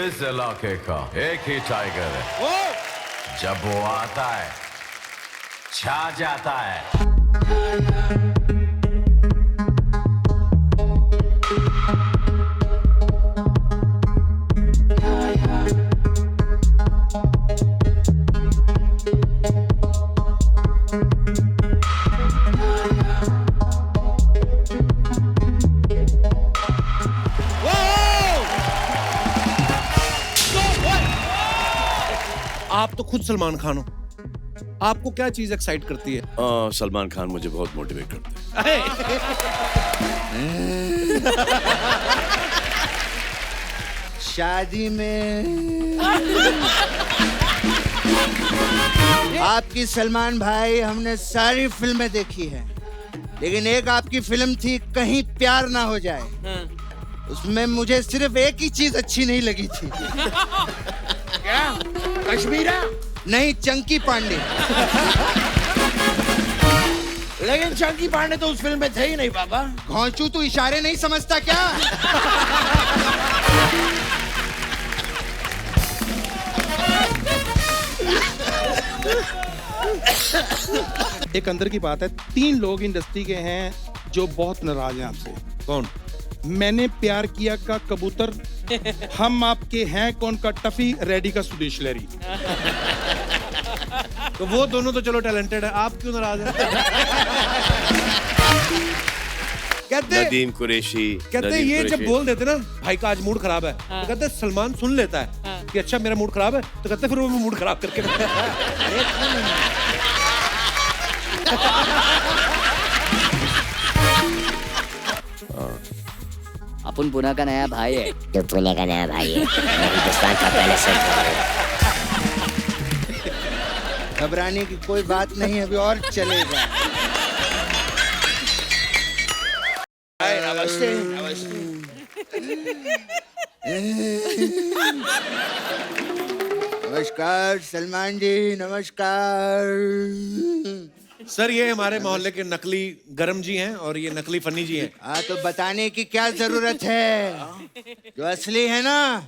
इस इलाके का एक ही टाइगर है, जब वो आता है छा जाता है। आप तो खुद सलमान खान हो, आपको क्या चीज एक्साइट करती है? सलमान खान मुझे बहुत मोटिवेट करते हैं। शादी में आपकी सलमान भाई हमने सारी फिल्में देखी है, लेकिन एक आपकी फिल्म थी कहीं प्यार ना हो जाए। उसमें मुझे सिर्फ एक ही चीज अच्छी नहीं लगी थी। क्या? कश्मीरा? नहीं, चंकी पांडे। लेकिन चंकी पांडे तो उस फिल्म में थे ही नहीं बाबा। घोंचू तू इशारे नहीं समझता क्या? एक अंदर की बात है, 3 लोग इंडस्ट्री के हैं जो बहुत नाराज हैं आपसे। कौन? मैंने प्यार किया का कबूतर, हम आपके हैं कौन का टफी, रेडी का सुदेश लहरी। तो वो दोनों तो चलो टैलेंटेड है, आप क्यों नाराज हैं? नदीम कुरैशी। कहते ये जब बोल देते ना भाई का आज मूड खराब है, तो कहते सलमान सुन लेता है कि अच्छा मेरा मूड खराब है, तो कहते फिर वो मूड खराब करके अपन पुणे का नया भाई है। तो पुणे का नया भाई है, मैं हिंदुस्तान का पहले से घबराने की कोई बात नहीं, अभी और चलेगा। नमस्ते नमस्ते। नमस्कार सलमान जी, नमस्कार। सर ये हमारे मोहल्ले के नकली गरम जी हैं और ये नकली फनी जी हैं। हाँ, तो बताने की क्या जरूरत है? जो असली है ना,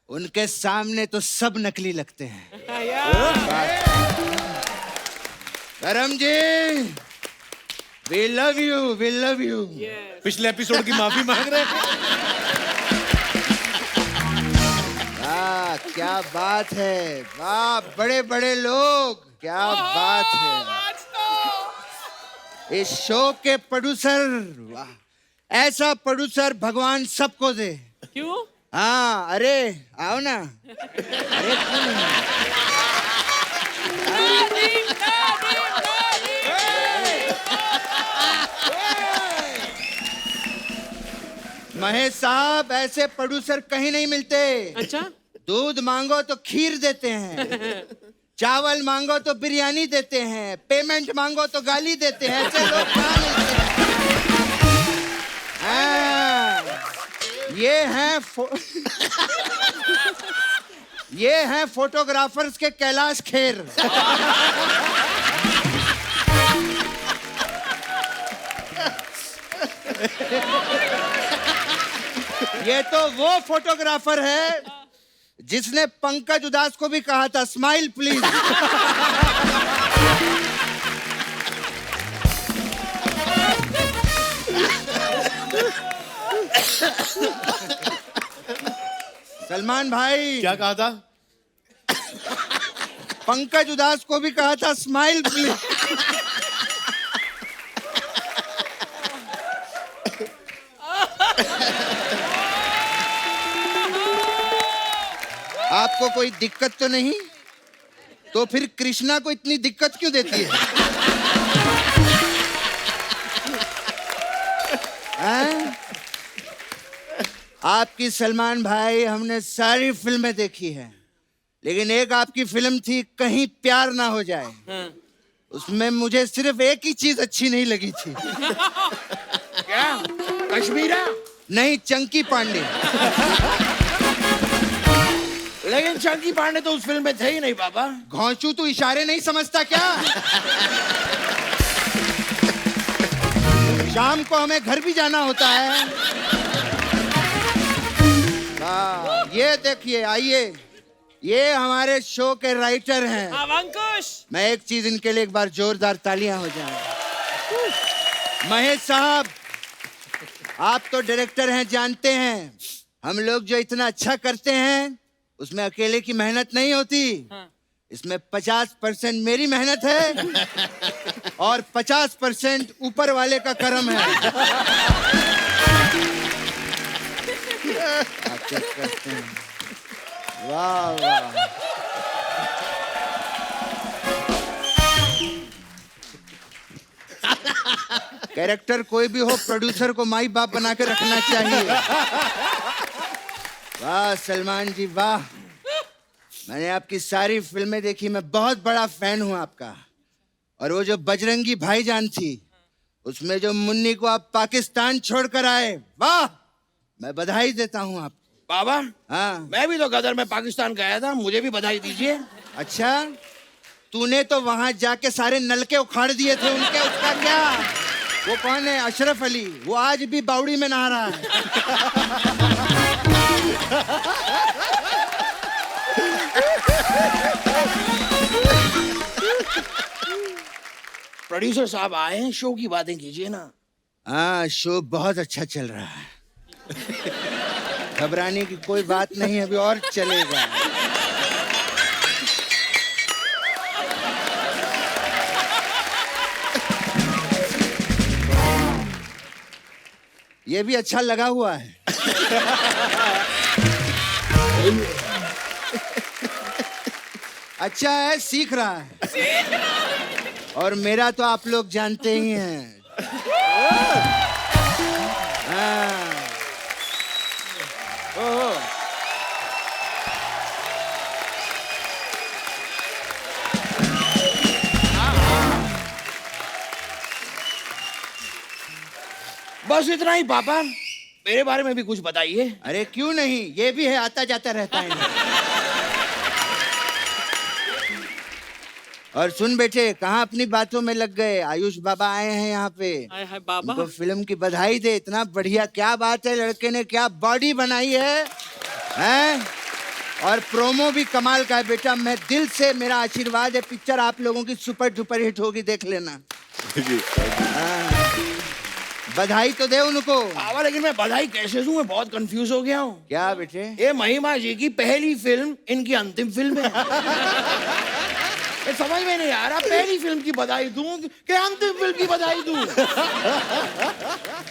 उनके सामने तो सब नकली लगते हैं। गरम जी, we love you, we love you। पिछले एपिसोड की माफी मांग रहे हैं। क्या बात है, वाह बड़े बड़े लोग, क्या बात है। इस शो के प्रोड्यूसर, वाह ऐसा प्रोड्यूसर भगवान सबको दे। क्यों? हाँ, अरे आओ ना। अरे क्यों नहीं? महेश साहब, ऐसे प्रोड्यूसर कहीं नहीं मिलते। अच्छा? दूध मांगो तो खीर देते हैं, चावल मांगो तो बिरयानी देते हैं, पेमेंट मांगो तो गाली देते हैं। ऐसे लोग कहाँ मिलते हैं? ये हैं फोटोग्राफर्स के कैलाश खेर। ये तो वो फोटोग्राफर है जिसने पंकज उदास को भी कहा था स्माइल प्लीज। सलमान भाई, क्या कहा था? पंकज उदास को भी कहा था स्माइल प्लीज। आपको कोई दिक्कत तो नहीं? तो फिर कृष्णा को इतनी दिक्कत क्यों देती है? आपकी सलमान भाई हमने सारी फिल्में देखी है, लेकिन एक आपकी फिल्म थी कहीं प्यार ना हो जाए। उसमें मुझे सिर्फ एक ही चीज अच्छी नहीं लगी थी। क्या? कश्मीरा? नहीं, चंकी पांडे। लेकिन चंकी पांडे तो उस फिल्म में थे ही नहीं बाबा। घोंचू तू इशारे नहीं समझता क्या? शाम को हमें घर भी जाना होता है। ये देखिए, आइए, ये हमारे शो के राइटर हैं अंकुश। मैं एक चीज इनके लिए एक बार जोरदार तालियां हो जाएं। महेश साहब, आप तो डायरेक्टर हैं, जानते हैं हम लोग जो इतना अच्छा करते हैं उसमें अकेले की मेहनत नहीं होती। इसमें 50% मेरी मेहनत है और 50% ऊपर वाले का करम है। आप चेक करते हैं। वाह वाह, कैरेक्टर कोई भी हो, प्रोड्यूसर को माई बाप बना के रखना चाहिए। वाह सलमान जी वाह, मैंने आपकी सारी फिल्में देखी, मैं बहुत बड़ा फैन हूं आपका। और वो जो बजरंगी भाईजान थी, उसमें जो मुन्नी को आप पाकिस्तान छोड़कर आए, वाह, मैं बधाई देता हूं आपको। बाबा, हाँ, मैं भी तो गदर में पाकिस्तान गया था, मुझे भी बधाई दीजिए। अच्छा, तूने तो वहां जाके सारे नलके उखाड़ दिए थे उनके, उसका क्या? वो कौन है? अशरफ अली, वो आज भी बावड़ी में नहा रहा है। प्रोड्यूसर साहब आए हैं, शो की बातें कीजिए ना। हाँ, शो बहुत अच्छा चल रहा है, घबराने की कोई बात नहीं, अभी और चलेगा। ये भी अच्छा लगा हुआ है। अच्छा है, सीख रहा है। और मेरा तो आप लोग जानते ही हैं। हाँ। बस इतना ही पापा, मेरे बारे में भी कुछ बताइए। अरे क्यों नहीं, ये भी है, आता जाता रहता है। और सुन बेटे, कहाँ अपनी बातों में लग गए? आयुष बाबा आए हैं यहाँ पे। बाबा, उनको फिल्म की बधाई दे, इतना बढ़िया, क्या बात है, लड़के ने क्या बॉडी बनाई है, हैं? और प्रोमो भी कमाल का है बेटा, मैं दिल से, मेरा आशीर्वाद है, पिक्चर आप लोगों की सुपर डुपर हिट होगी, देख लेना। हाँ। बधाई तो दे उनको। बाबा, लेकिन मैं बधाई कैसे दूं? मैं बहुत कंफ्यूज हो गया हूँ। क्या बेटे? ये महिमा जी की पहली फिल्म, इनकी अंतिम फिल्म है। ये समझ में नहीं आ रहा, पहली फिल्म की बधाई दूं कि अंतिम फिल्म की बधाई दूं?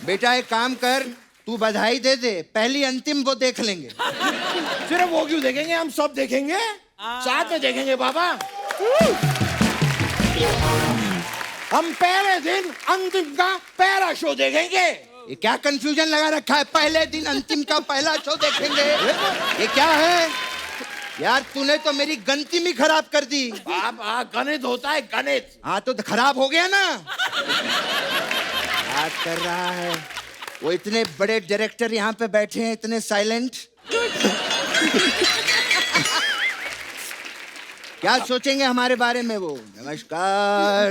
बेटा एक काम कर, तू बधाई दे दे, पहली अंतिम वो देख लेंगे। सिर्फ वो क्यों देखेंगे, हम सब देखेंगे, साथ में देखेंगे बाबा। हम पहले दिन अंतिम का पहला शो देखेंगे। ये क्या कंफ्यूजन लगा रखा है, पहले दिन अंतिम का पहला शो देखेंगे, ये क्या है यार? तूने तो मेरी गणित ही खराब कर दी। बाबा, गणित होता है, गणित। हाँ तो खराब हो गया ना। बात कर रहा है, वो इतने बड़े डायरेक्टर यहाँ पे बैठे हैं, इतने साइलेंट। क्या सोचेंगे हमारे बारे में वो? नमस्कार।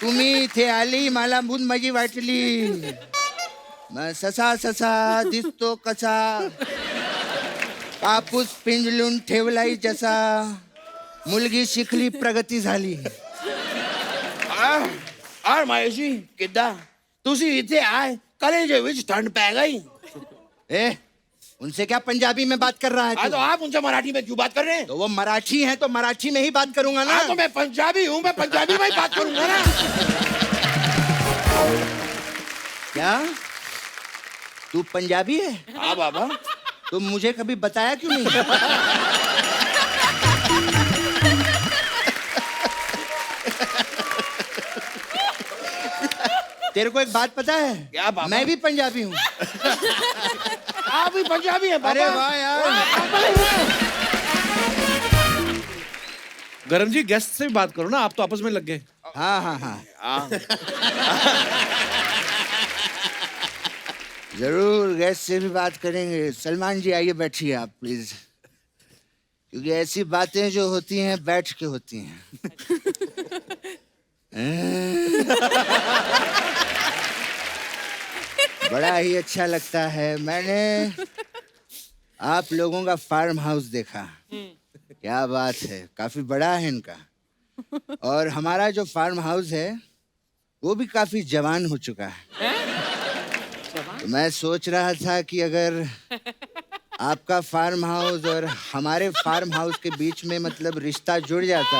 तुम्ही थे आली, मला भून माझी वाटली, ससा ससा दिसतो कसा, कापूस पिंजलून ठेवलाई जसा, मुलगी शिकली प्रगती झाली। और महेश जी, किद्दा तुसी इथे आए, कलेजे विच ठंड पै गई। ए, उनसे क्या पंजाबी में बात कर रहा है? तो आप उनसे मराठी में क्यों बात कर रहे हैं? तो वो मराठी हैं, तो मराठी में ही बात करूंगा ना। तो मैं पंजाबी हूँ, मैं पंजाबी में ही बात करूंगा ना। क्या तू पंजाबी है? हाँ बाबा। तो मुझे कभी बताया क्यों नहीं? तेरे को एक बात पता है? क्या बाबा? मैं भी पंजाबी हूँ। आप भी पंजाबी हैं बाबा? अरे वाह यार। गरम जी, गेस्ट से भी बात करो ना, आप तो आपस में लग गए। हाँ हाँ हाँ, जरूर गेस्ट से भी बात करेंगे। सलमान जी आइए, बैठिए आप प्लीज, क्योंकि ऐसी बातें जो होती हैं बैठ के होती हैं। बड़ा ही अच्छा लगता है। मैंने आप लोगों का फार्म हाउस देखा, क्या बात है, काफी बड़ा है इनका। और हमारा जो फार्म हाउस है वो भी काफी जवान हो चुका है। तो मैं सोच रहा था कि अगर आपका फार्म हाउस और हमारे फार्म हाउस के बीच में मतलब रिश्ता जुड़ जाता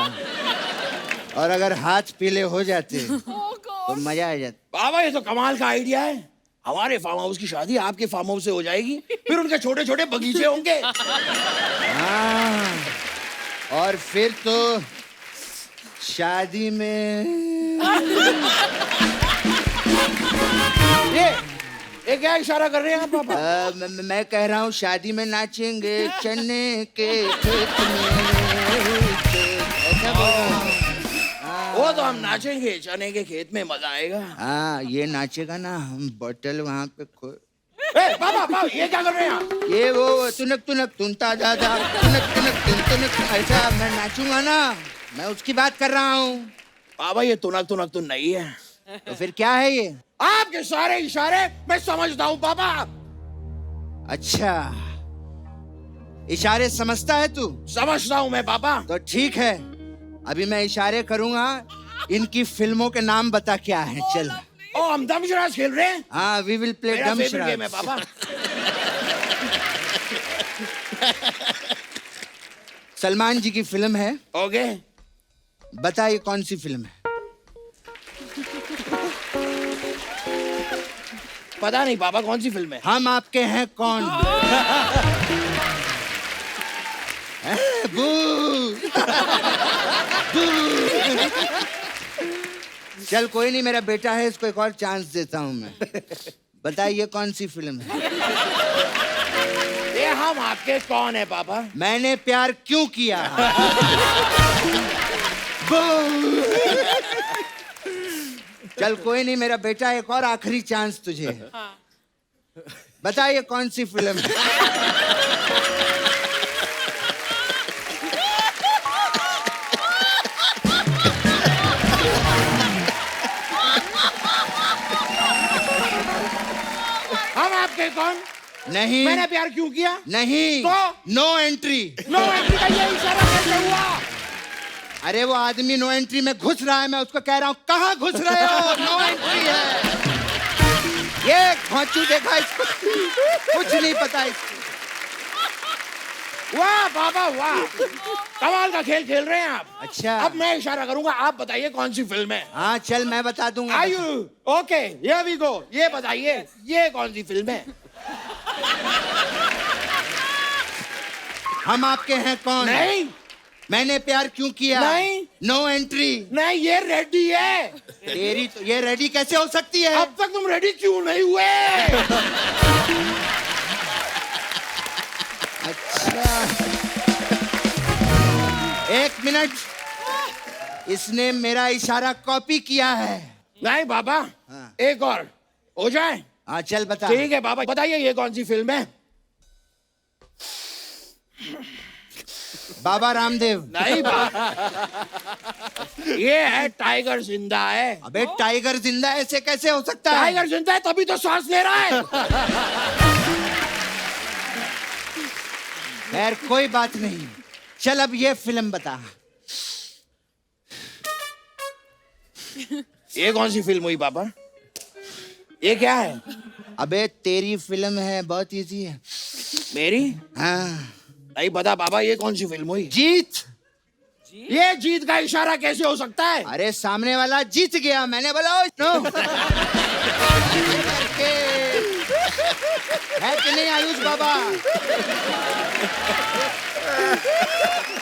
और अगर हाथ पीले हो जाते तो मजा आ जाता। बाबा ये तो कमाल का आइडिया है। हमारे फार्म हाउस की शादी आपके फार्म हाउस से हो जाएगी, फिर उनके छोटे छोटे बगीचे होंगे। हाँ, और फिर तो शादी में ये क्या इशारा कर रहे हैं आप पापा? मैं कह रहा हूँ शादी में नाचेंगे चने के खेत में, ऐसा बोल रहा हूँ। वो तो हम नाचेंगे चने के खेत में, मजा आएगा। हाँ, ये नाचेगा ना, हम बोतल वहाँ पे खो। पापा ये क्या कर रहे हैं आप? ये वो तुनक तुनक तुनता दादा तुनक तुनक तुन तुनक, ऐसा मैं नाचूंगा ना, मैं उसकी बात कर रहा हूँ। पापा ये तुनक तुनक तुन नहीं है। तो फिर क्या है ये? आपके सारे इशारे मैं समझता हूँ पापा। अच्छा, इशारे समझता है तू? समझता हूँ मैं पापा। तो ठीक है, अभी मैं इशारे करूंगा, इनकी फिल्मों के नाम बता क्या है। चल। ओ हम दमशराज खेल रहे हैं। हाँ, वी विल प्ले मेरा फेवरेट गेम है दमशराज। पापा। सलमान जी की फिल्म है, ओके बता ये कौन सी फिल्म है? पता नहीं पापा कौन सी फिल्म है। हम आपके हैं कौन? बू। चल कोई नहीं, मेरा बेटा है, इसको एक और चांस देता हूँ मैं। बताइए कौन सी फिल्म है? ये हम आपके कौन है पापा? मैंने प्यार क्यों किया? चल कोई नहीं मेरा बेटा, एक और आखिरी चांस तुझे। बताइए कौन सी फिल्म है? हम आपके कौन? नहीं, मैंने प्यार क्यों किया? नहीं, तो? No entry. नो एंट्री का ये इशारा कैसे हुआ? अरे वो आदमी नो एंट्री में घुस रहा है, मैं उसको कह रहा हूँ कहाँ घुस रहे हो, नो एंट्री है। ये खोचू देखा इसको, कुछ नहीं पता इसको। वाह पापा वाह, कमाल का खेल खेल रहे हैं आप। अच्छा, अब मैं इशारा करूंगा, आप बताइए कौन सी फिल्म है। हाँ चल मैं बता दूंगा। आयु ओके, हियर वी गो। ये बताइए ये कौन सी फिल्म है? हम आपके हैं कौन? नहीं मैंने प्यार क्यों किया? नहीं। No Entry. नहीं, ये रेडी है। तेरी तो ये रेडी कैसे हो सकती है? अब तक तुम रेडी क्यों नहीं हुए? अच्छा, एक मिनट, इसने मेरा इशारा कॉपी किया है। नहीं बाबा, हाँ। एक और हो जाए। हाँ चल बता। ठीक है बाबा, बताइए ये कौन सी फिल्म है? बाबा रामदेव। नहीं बाबा, ये है टाइगर जिंदा है। अबे टाइगर जिंदा ऐसे कैसे हो सकता है? टाइगर जिंदा है तभी तो सांस ले रहा है। खैर कोई बात नहीं, चल अब ये फिल्म बता। ये कौन सी फिल्म हुई पापा? ये क्या है? अबे तेरी फिल्म है, बहुत इजी है। मेरी? हाँ, नहीं पता पापा, ये कौन सी फिल्म हुई? जीत। ये जीत का इशारा कैसे हो सकता है? अरे सामने वाला जीत गया, मैंने बोला नो। है कि नहीं आयुष बाबा?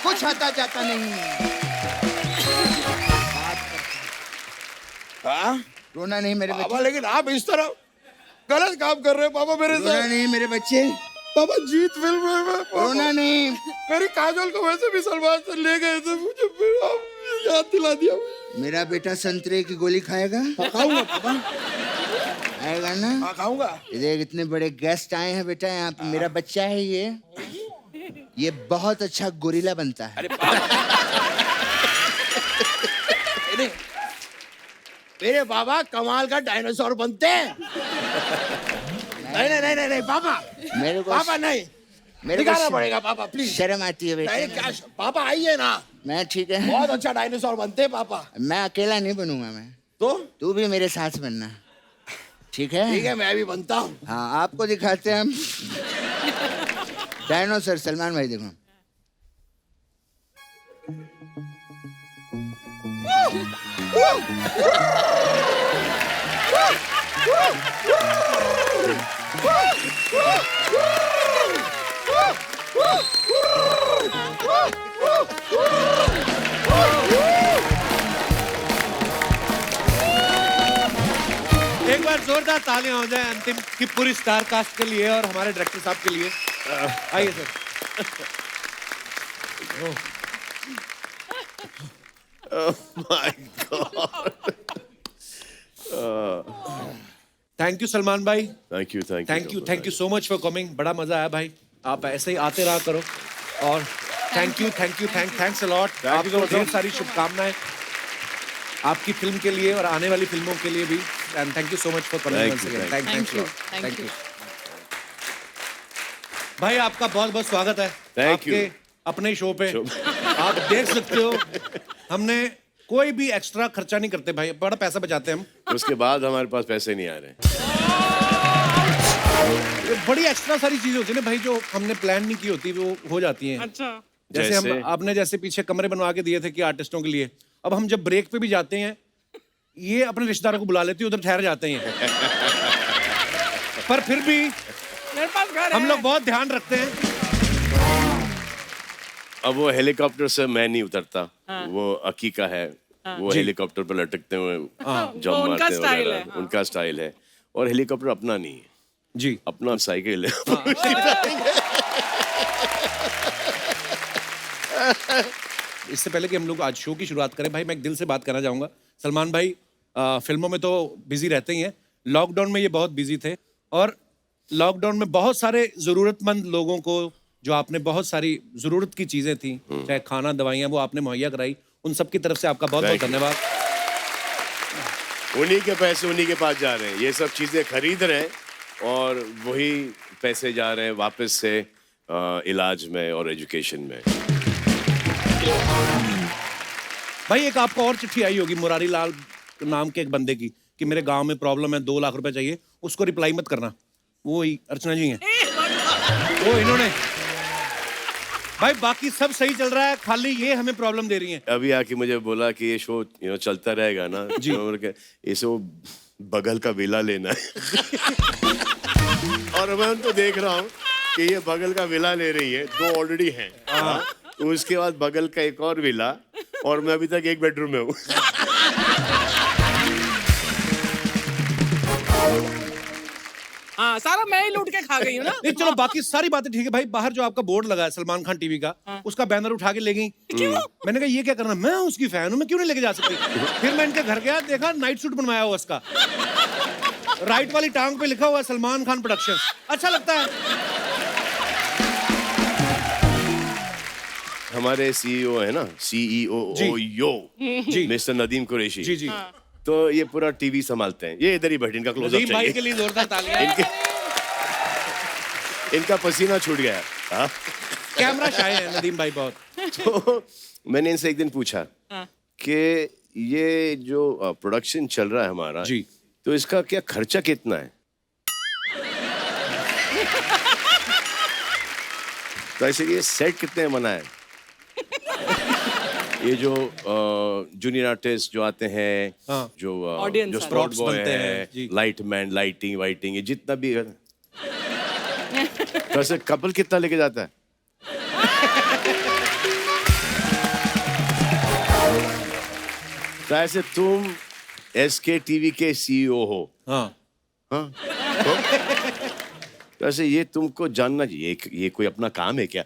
कुछ आता जाता नहीं। हाँ? रोना नहीं मेरे पापा, बच्चे, लेकिन आप इस तरह गलत काम कर रहे हैं पापा मेरे रोना साथ। नहीं मेरे बच्चे, पापा जीत फिल्म है पापा। रोना नहीं। मेरी काजोल को वैसे भी सलमान से ले गए थे, मुझे फिर आप याद दिला दिया। मेरा बेटा संतरे की गोली खाएगा? खाऊंगा पापा, खाएगा ना? हाँ खाऊंगा। देख इतने बड़े गेस्ट आए हैं बेटा यहाँ पे, मेरा बच्चा है ये बहुत अच्छा गोरिल्ला बनता है। अरे पापा नहीं, मेरे बाबा कमाल का डायनासोर बनते हैं। नहीं नहीं नहीं नहीं पापा, मेरे को पापा नहीं, मेरे को दिखाना पड़ेगा पापा प्लीज। शर्म आती है नहीं बेटा। क्या पापा आइए ना, मैं ठीक है, बहुत अच्छा डायनासोर बनते हैं पापा। मैं अकेला नहीं बनूंगा मैं, तो तू भी मेरे साथ बनना, ठीक है? ठीक है, मैं भी बनता हूँ। हाँ, आपको दिखाते हैं हम डायनासोर। सलमान भाई देखो। एक बार जोरदार तालियां हो जाए अंतिम की पूरी स्टार कास्ट के लिए और हमारे डायरेक्टर साहब के लिए। आइए sir. My god. Thank you Salman भाई, thank you thank you so much for coming. बड़ा मजा आया भाई, आप ऐसे ही आते रहा करो। और थैंक्स अ लॉट। आपको ढेर सारी शुभकामनाएं आपकी फिल्म के लिए और आने वाली फिल्मों के लिए भी। And thank you so much for coming once again. Thank you भाई, आपका बहुत बहुत स्वागत है Thank you. आपके अपने शो पे। आप देख सकते हो हमने कोई भी एक्स्ट्रा खर्चा नहीं करते भाई, बड़ा पैसा बचाते हैं हम। उसके बाद हमारे पास पैसे नहीं आ रहे। ये बड़ी एक्स्ट्रा सारी चीजें होती है ना भाई, जो हमने प्लान नहीं की होती वो हो जाती हैं। अच्छा, जैसे हम जैसे? आपने जैसे पीछे कमरे बनवा के दिए थे कि आर्टिस्टों के लिए, अब हम जब ब्रेक पे भी जाते हैं ये अपने रिश्तेदारों को बुला लेती है, उधर ठहर जाते हैं। पर फिर भी मेरे पास घर हम है। लोग बहुत ध्यान रखते हैं। अब वो हेलीकॉप्टर से मैं नहीं उतरता, वो अकी का है, वो हेलीकॉप्टर पर लटकते हुए जंप वो उनका मारते हैं स्टाइल वगैरह। है, हाँ। उनका स्टाइल है। और हेलीकॉप्टर अपना नहीं है, जी अपना साइकिल है। इससे पहले कि हम लोग आज शो की शुरुआत करें भाई, मैं एक दिल से बात करना चाहूंगा। सलमान भाई फिल्मों में तो बिजी रहते ही हैं, लॉकडाउन में ये बहुत बिजी थे और लॉकडाउन में बहुत सारे जरूरतमंद लोगों को जो आपने बहुत सारी जरूरत की चीजें थी, चाहे खाना दवाइयाँ, वो आपने मुहैया कराई। उन सब की तरफ से आपका बहुत बहुत Thank you. धन्यवाद। उन्हीं के पैसे उन्हीं के पास जा रहे हैं, ये सब चीजें खरीद रहे हैं और वही पैसे जा रहे हैं वापस से इलाज में और एजुकेशन में। भाई एक आपको और चिट्ठी आई होगी मुरारी लाल नाम के एक बंदे की कि मेरे गांव में प्रॉब्लम है, 2 लाख रुपए चाहिए, उसको रिप्लाई मत करना। वो ही अर्चना जी हैं, वो इन्होंने। भाई बाकी सब सही चल रहा है, खाली ये हमें प्रॉब्लम दे रही हैं। अभी आके मुझे बोला कि ये शो चलता रहेगा ना जी, इसे वो बगल का विला लेना है। और मैं उनको देख रहा हूँ कि ये बगल का विला ले रही है, 2 ऑलरेडी हैं। तो उसके बाद बगल का एक और विला, और मैं अभी तक 1 बेडरूम में हूँ। हाँ, सारा मैं ही लूट के खा गई हूँ ना। नहीं चलो बाकी सारी बातें ठीक है भाई। बाहर जो आपका बोर्ड लगा है सलमान खान टीवी का, उसका बैनर उठा के ले गई। मैंने कहा ये क्या करना, मैं उसकी फैन हूँ, मैं क्यों नहीं लेके जा सकती। फिर मैं इनके घर गया, देखा नाइट सूट बनवाया हुआ उसका, राइट वाली टांग पे लिखा हुआ है सलमान खान प्रोडक्शन। अच्छा लगता है। हमारे सीईओ है ना, सीईओ जी। मिस्टर नदीम कुरैशी जी जी। तो ये पूरा टीवी संभालते हैं। ये इधर ही बैठे, इनका क्लोजअप नदीम भाई के चाहिए। लिए जोरदार तालियां। इनका पसीना छूट गया। हाँ? कैमरा शाय है नदीम भाई बहुत। तो मैंने इनसे एक दिन पूछा कि ये जो प्रोडक्शन चल रहा है हमारा जी, तो इसका क्या खर्चा कितना है। तो ऐसे ये सेट कितने बना है, ये जो जूनियर आर्टिस्ट जो आते हैं, हाँ। जो Audience जो आते स्पॉट हैं। बॉय बनते हैं, है, जी। लाइट मैन, लाइटिंग वाइटिंग, ये जितना भी है। तो ऐसे कपल कितना लेके जाता है। तो ऐसे तुम SK टीवी के सीईओ हो, हाँ हाँ? तो ऐसे ये तुमको जानना चाहिए, ये कोई अपना काम है क्या।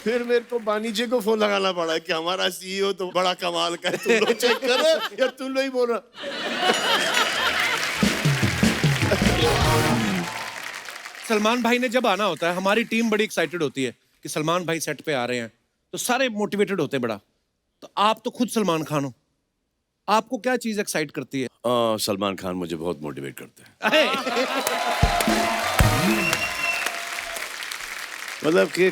फिर मेरे को वाणिज्य को फोन लगाना पड़ा कि हमारा सीईओ तो बड़ा कमाल का है, तुम लोग चेक करो या तुम लोग ही बोल रहा। सलमान भाई ने जब आना होता है, हमारी टीम बड़ी एक्साइटेड होती है कि सलमान भाई सेट पे आ रहे हैं, तो सारे मोटिवेटेड होते हैं बड़ा। तो आप तो खुद सलमान खान हो, आपको क्या चीज एक्साइट करती है? सलमान खान मुझे बहुत मोटिवेट करते हैं। मतलब कि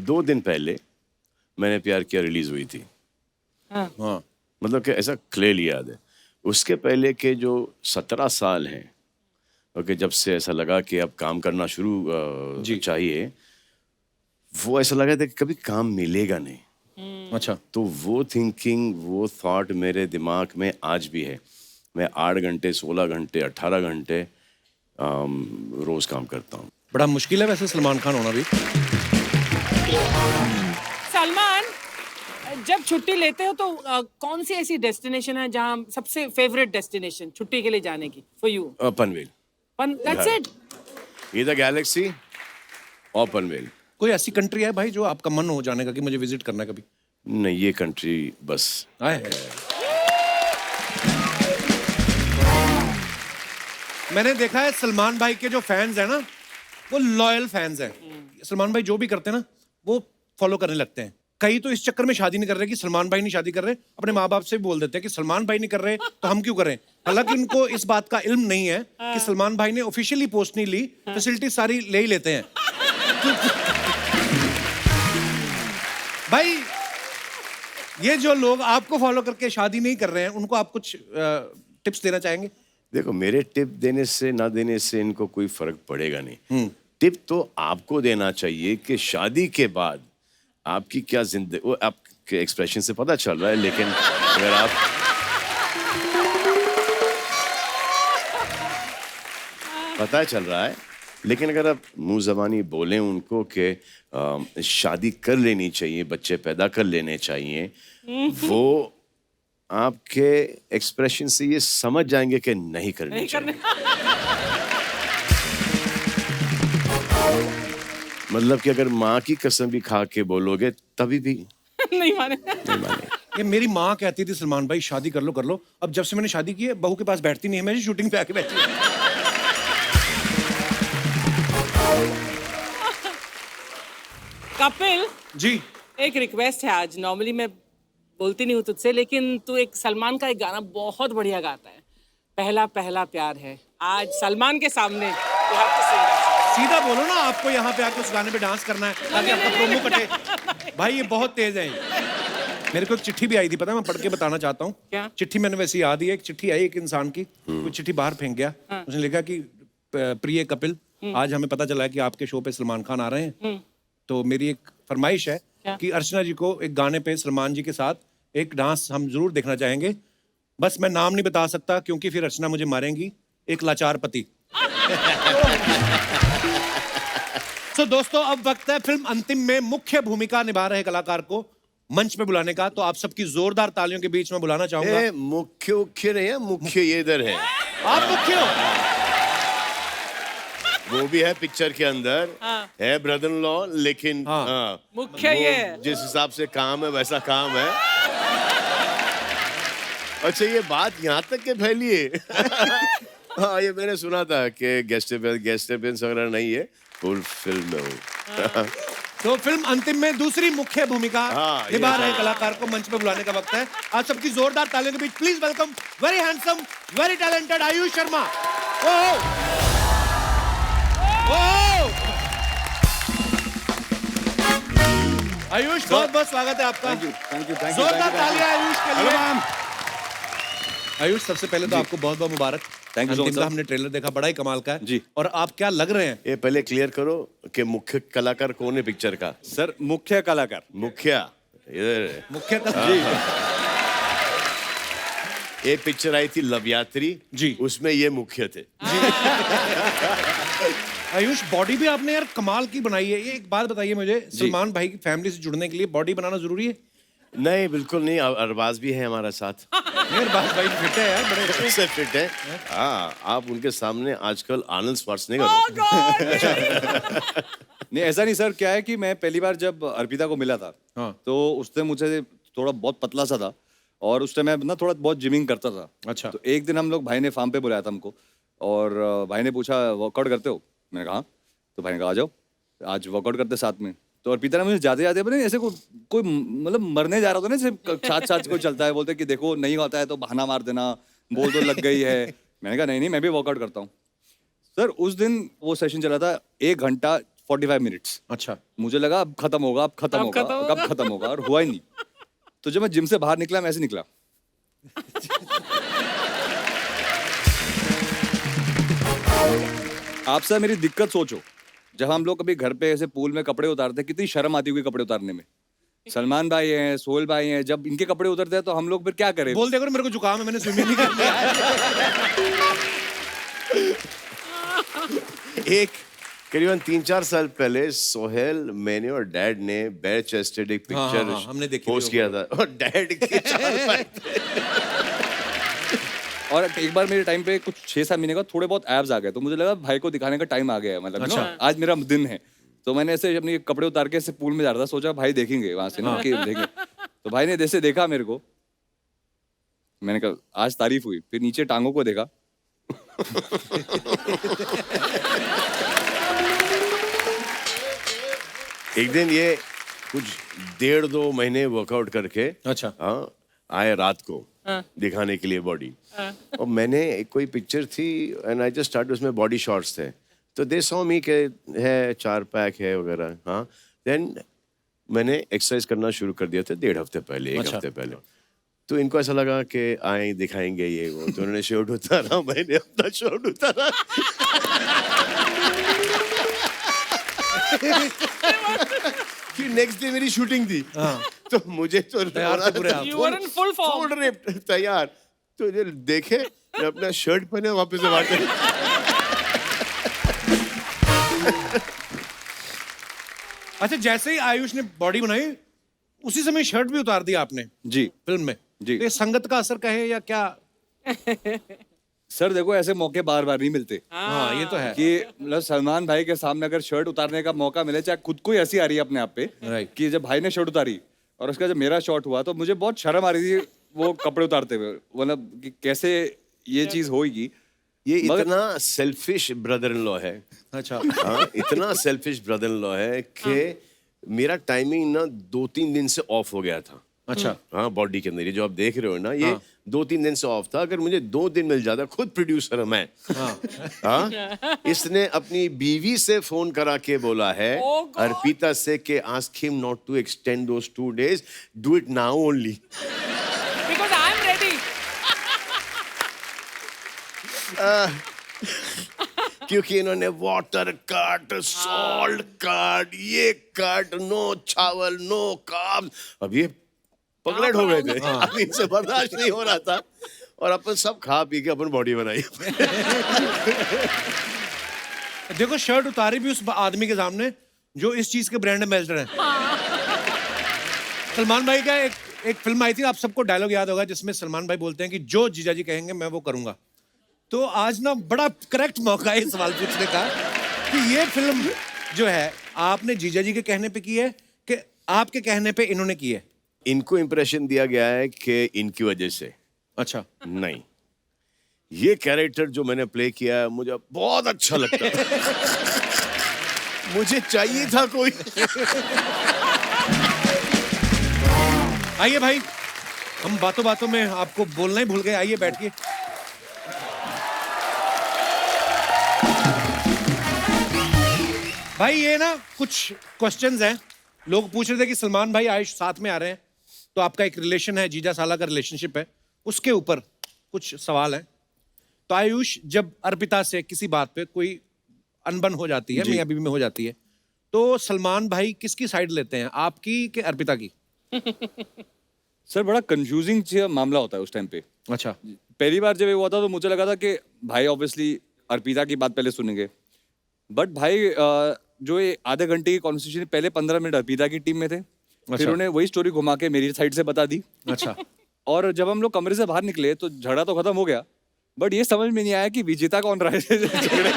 2 दिन पहले मैंने प्यार किया रिलीज हुई थी। हाँ, मतलब कि ऐसा क्लियरली याद है। उसके पहले के जो 17 साल हैं, ओके, जब से ऐसा लगा कि अब काम करना शुरू चाहिए, वो ऐसा लगा था कि कभी काम मिलेगा नहीं। अच्छा। तो वो थिंकिंग, वो थॉट मेरे दिमाग में आज भी है। मैं 8 घंटे, 16 घंटे, 18 घंटे रोज काम करता हूँ। बड़ा मुश्किल है वैसे सलमान खान होना भी। सलमान, जब छुट्टी लेते हो तो कौन सी ऐसी डेस्टिनेशन है जहाँ सबसे फेवरेट डेस्टिनेशन छुट्टी के लिए जाने की for you? Panvel, that's it? इधर गैलेक्सी और पनवेल। कोई ऐसी कंट्री है भाई जो आपका मन हो जाने का कि मुझे विजिट करना है कभी? नहीं, ये कंट्री बस। आए। मैंने देखा है सलमान भाई के जो फैंस हैं ना, वो लॉयल फैंस हैं। सलमान भाई जो भी करते हैं ना, वो फॉलो करने लगते हैं। कई तो इस चक्कर में शादी नहीं कर रहे कि सलमान भाई नहीं शादी कर रहे, अपने माँ बाप से भी बोल देते हैं कि सलमान भाई नहीं कर रहे तो हम क्यों करें। हालांकि उनको इस बात का इल्म नहीं है कि सलमान भाई ने ऑफिशियली पोस्ट नहीं ली, फैसिलिटी सारी ले ही लेते हैं। भाई ये जो लोग आपको फॉलो करके शादी नहीं कर रहे हैं, उनको आप कुछ टिप्स देना चाहेंगे? देखो, मेरे टिप देने से ना देने से इनको कोई फर्क पड़ेगा नहीं। टिप तो आपको देना चाहिए कि शादी के बाद आपकी क्या जिंदगी, वो आपके एक्सप्रेशन से पता चल रहा है, लेकिन अगर आप पता चल रहा है, लेकिन अगर आप मुंह जबानी बोलें उनको कि शादी कर लेनी चाहिए, बच्चे पैदा कर लेने चाहिए, वो आपके एक्सप्रेशन से ये समझ जाएंगे कि नहीं करनी चाहिए। मतलब कि अगर माँ की कसम भी खा के बोलोगे तभी भी नहीं माने। नहीं माने। ये मेरी माँ कहती थी सलमान भाई शादी कर लो कर लो। अब जब से मैंने शादी की है, बहू के पास बैठती नहीं है, मेरी शूटिंग पे आके बैठी है। कपिल जी। एक रिक्वेस्ट है आज। नॉर्मली मैं बोलती नहीं हूँ तुझसे, लेकिन तू एक सलमान का एक गाना बहुत बढ़िया गाता है, पहला पहला प्यार है। आज सलमान के सामने you have to sing that song. सीधा बोलो ना, आपको यहाँ पे आके उस गाने पे डांस करना है ताकि आपका प्रोमो कटे। भाई ये बहुत तेज है। मेरे को एक चिट्ठी भी आई थी, पता है, मैं पढ़ के बताना चाहता हूँ। क्या? चिट्ठी मैंने वैसे याद ही है। एक चिट्ठी आई एक इंसान की, वो चिट्ठी बाहर फेंक गया। उसने लिखा कि प्रिय कपिल, आज हमें पता चला है कि आपके शो पे सलमान खान आ रहे हैं, तो मेरी एक फरमाइश है कि अर्चना जी को एक गाने पे सलमान जी के साथ एक डांस हम जरूर देखना चाहेंगे। बस मैं नाम नहीं बता सकता क्योंकि फिर अर्चना मुझे मारेंगी। एक लाचार पति। तो दोस्तों, अब वक्त है फिल्म अंतिम में मुख्य भूमिका निभा रहे कलाकार को मंच पे बुलाने का। तो आप सबकी जोरदार तालियों के बीच में बुलाना चाहूंगा। मुख्य नहीं है, मुख्य ये इधर है। आप मुख्य हो। वो भी है पिक्चर के अंदर, है ब्रदर इन लॉ, लेकिन मुख्य ये है। जिस हिसाब से काम है वैसा काम है। अच्छा, ये बात यहाँ तक के फैली है। हाँ, ये मैंने सुना था कि गेस्ट अपीयरेंस वगैरह नहीं है, फुल फिल्म में हो। तो फिल्म अंतिम में दूसरी मुख्य भूमिका हाँ, निभा ये रहे है। कलाकार को मंच पे बुलाने का वक्त है। आप सबकी जोरदार तालियों के बीच please welcome very handsome, very talented Ayush Sharma. Ayush, बहुत बहुत स्वागत है आपका। थैंक यू जोरदार तालियां आयुष के लिए। आयुष, सबसे पहले तो आपको बहुत बहुत मुबारक। Thank you so much, अंतिम का sir. हमने ट्रेलर देखा, बड़ा ही कमाल का है जी। और आप क्या लग रहे हैं? ये पहले क्लियर करो कि मुख्य कलाकार कौन है पिक्चर का। सर, मुख्य कलाकार मुखिया इधर है। मुख्य कलाकार। एक पिक्चर आई थी लव यात्री जी। उसमें ये मुख्य थे। आयुष, बॉडी भी आपने यार कमाल की बनाई है। ये एक बात बताइए मुझे, सलमान भाई की फैमिली से जुड़ने के लिए बॉडी बनाना जरूरी है? नहीं, बिल्कुल नहीं। अरबाज भी है हमारा साथ। मेहरबान भाई फिट है यार, बड़े से फिट है। हाँ, आप उनके सामने आजकल आनंद श्वार्ज़नेगर हो। नहीं, ऐसा नहीं सर। क्या है कि मैं पहली बार जब अर्पिता को मिला था, हाँ। तो उससे मुझे थोड़ा बहुत पतला सा था और उस टाइम मैं ना थोड़ा बहुत जिमिंग करता था। अच्छा। तो एक दिन हम लोग, भाई ने फार्म पे बुलाया था हमको और भाई ने पूछा वर्कआउट करते हो? मैंने कहा हाँ। तो भाई ने कहा आ जाओ आज वर्कआउट करते साथ में। तो अर्पिता ने मुझे जाते जाते पता नहीं ऐसे कोई मतलब मरने जा रहा था ना, ऐसे साथ साथ कोई चलता है, बोलते कि देखो नहीं होता है तो बहाना मार देना, बोल तो लग गई है। मैंने कहा नहीं मैं भी वर्कआउट करता हूँ। सर उस दिन वो सेशन चला था 1 घंटा 45 मिनट्स। अच्छा। मुझे लगा अब खत्म होगा, अब खत्म होगा, कब खत्म होगा, और हुआ ही नहीं। तो जब मैं जिम से बाहर निकला मैं ऐसे निकला। आप सर मेरी दिक्कत सोचो, जब हम लोग कभी घर पे ऐसे पूल में कपड़े उतारते कितनी शर्म आती होगी कपड़े उतारने में। सलमान भाई हैं, सोहेल भाई हैं, जब इनके कपड़े उतरते हैं तो हम लोग फिर क्या करें? बोल दे करो मेरे को जुकाम है, मैंने स्विमिंग नहीं कर लिया। एक करीबन 3-4 साल पहले सोहेल, मैंने और डैड ने बेयर चेस्टेड एक पिक्चर हमने देखी पोस्ट किया था और डैड के 4 भाई थे। और एक बार मेरे टाइम पे कुछ 6-7 महीने का थोड़े बहुत एब्स आ गए, तो मुझे लगा भाई को दिखाने का टाइम आ गया है, मतलब अच्छा। आज मेरा दिन है। तो मैंने ऐसे अपने कपड़े उतार के ऐसे पूल में जा रहा था, सोचा भाई देखेंगे वहां से ना कि देखेंगे। तो भाई ने जैसे देखा मेरे को, मैंने कहा आज तारीफ हुई। फिर नीचे टांगों को देखा। एक दिन ये कुछ 1.5-2 महीने वर्कआउट करके अच्छा। आए रात को दिखाने के लिए बॉडी। और मैंने एक कोई पिक्चर थी एंड आई जस्ट स्टार्ट, उसमें बॉडी शॉट्स थे, तो दे सॉ मी के है 4 पैक है वगैरह। हाँ, देन मैंने एक्सरसाइज करना शुरू कर दिया था 1.5 हफ्ते पहले, 1 हफ्ते पहले। तो इनको ऐसा लगा कि आए दिखाएंगे ये वो, तो उन्होंने शर्ट उतारा, मैंने अपना शर्ट उतारा। फिर नेक्स्ट डे मेरी शूटिंग थी, तो मुझे तो तैयार थे पूरे आप। You were in full form. full ripped, तैयार। तो जो देखे मैं अपना शर्ट पहने वापस से बात अच्छा, जैसे ही आयुष ने बॉडी बनाई उसी समय शर्ट भी उतार दिया आपने जी फिल्म में। जी। तो ये संगत का असर कहे या क्या? सर देखो ऐसे मौके बार बार नहीं मिलते हाँ ये तो है कि मतलब सलमान भाई के सामने अगर शर्ट उतारने का मौका मिले, चाहे खुद को ही हंसी आ रही है अपने आप पे Right. कि जब भाई ने शर्ट उतारी और उसका जब मेरा शॉट हुआ तो मुझे बहुत शर्म आ रही थी वो कपड़े उतारते हुए, मतलब कि कैसे ये चीज होगी। ये इतना सेल्फिश ब्रदर इन लॉ है। अच्छा। हाँ, इतना सेल्फिश ब्रदर इन लॉ है कि मेरा टाइमिंग ना 2-3 दिन से ऑफ हो गया था। अच्छा। हाँ, बॉडी के अंदर ये जो आप देख रहे हो ना, ये 2-3 दिन से ऑफ था। अगर मुझे 2 दिन मिल जाता, खुद प्रोड्यूसर मैं, हाँ, इसने अपनी बीवी से फोन करा के बोला है अर्पिता से कि ask him not to extend those 2 days, do it now only. Because I am ready. क्योंकि इन्होंने वाटर कट, सॉल्ट कट, ये कट, नो चावल, नो कार्ब्स। अब ये पगलेट हो गए थे, अब इनसे बर्दाश्त नहीं हो रहा था और अपन सब खा पी के अपन बॉडी बनाई। देखो शर्ट उतारी भी उस आदमी के सामने जो इस चीज के ब्रांड एम्बेसडर हैं। सलमान भाई का एक फिल्म आई थी, आप सबको डायलॉग याद होगा, जिसमें सलमान भाई बोलते हैं कि जो जीजा जी कहेंगे मैं वो करूंगा। तो आज ना बड़ा करेक्ट मौका है सवाल पूछने का कि ये फिल्म जो है आपने जीजा जी के कहने पे की है कि आपके कहने पे इन्होंने की है? इनको इंप्रेशन दिया गया है कि इनकी वजह से। अच्छा। नहीं, ये कैरेक्टर जो मैंने प्ले किया है मुझे बहुत अच्छा लगता है। मुझे चाहिए था कोई। आइए भाई, हम बातों बातों में आपको बोलना ही भूल गए, आइए बैठिए। भाई ये ना कुछ क्वेश्चंस हैं, लोग पूछ रहे थे कि सलमान भाई आयुष साथ में आ रहे हैं तो आपका एक रिलेशन है, जीजा साला का रिलेशनशिप है, उसके ऊपर कुछ सवाल हैं। तो आयुष जब अर्पिता से किसी बात पे कोई अनबन हो जाती है, मियां बीवी में हो जाती है, तो सलमान भाई किसकी साइड लेते हैं, आपकी कि अर्पिता की? सर बड़ा कंफ्यूजिंग मामला होता है उस टाइम पे। अच्छा। पहली बार जब ये हुआ था तो मुझे लगा था कि भाई ऑब्वियसली अर्पिता की बात पहले सुनेंगे, बट भाई जो ये आधे घंटे की कॉन्वर्सेशन पहले 15 मिनट अर्पिता की टीम में थे। फिर उन्हें वही स्टोरी घुमा के मेरी साइड से बता दी। अच्छा। और जब हम लोग कमरे से बाहर निकले तो झगड़ा तो खत्म हो गया, बट ये समझ में नहीं आया कि विजेता कौन रहा है झगड़े।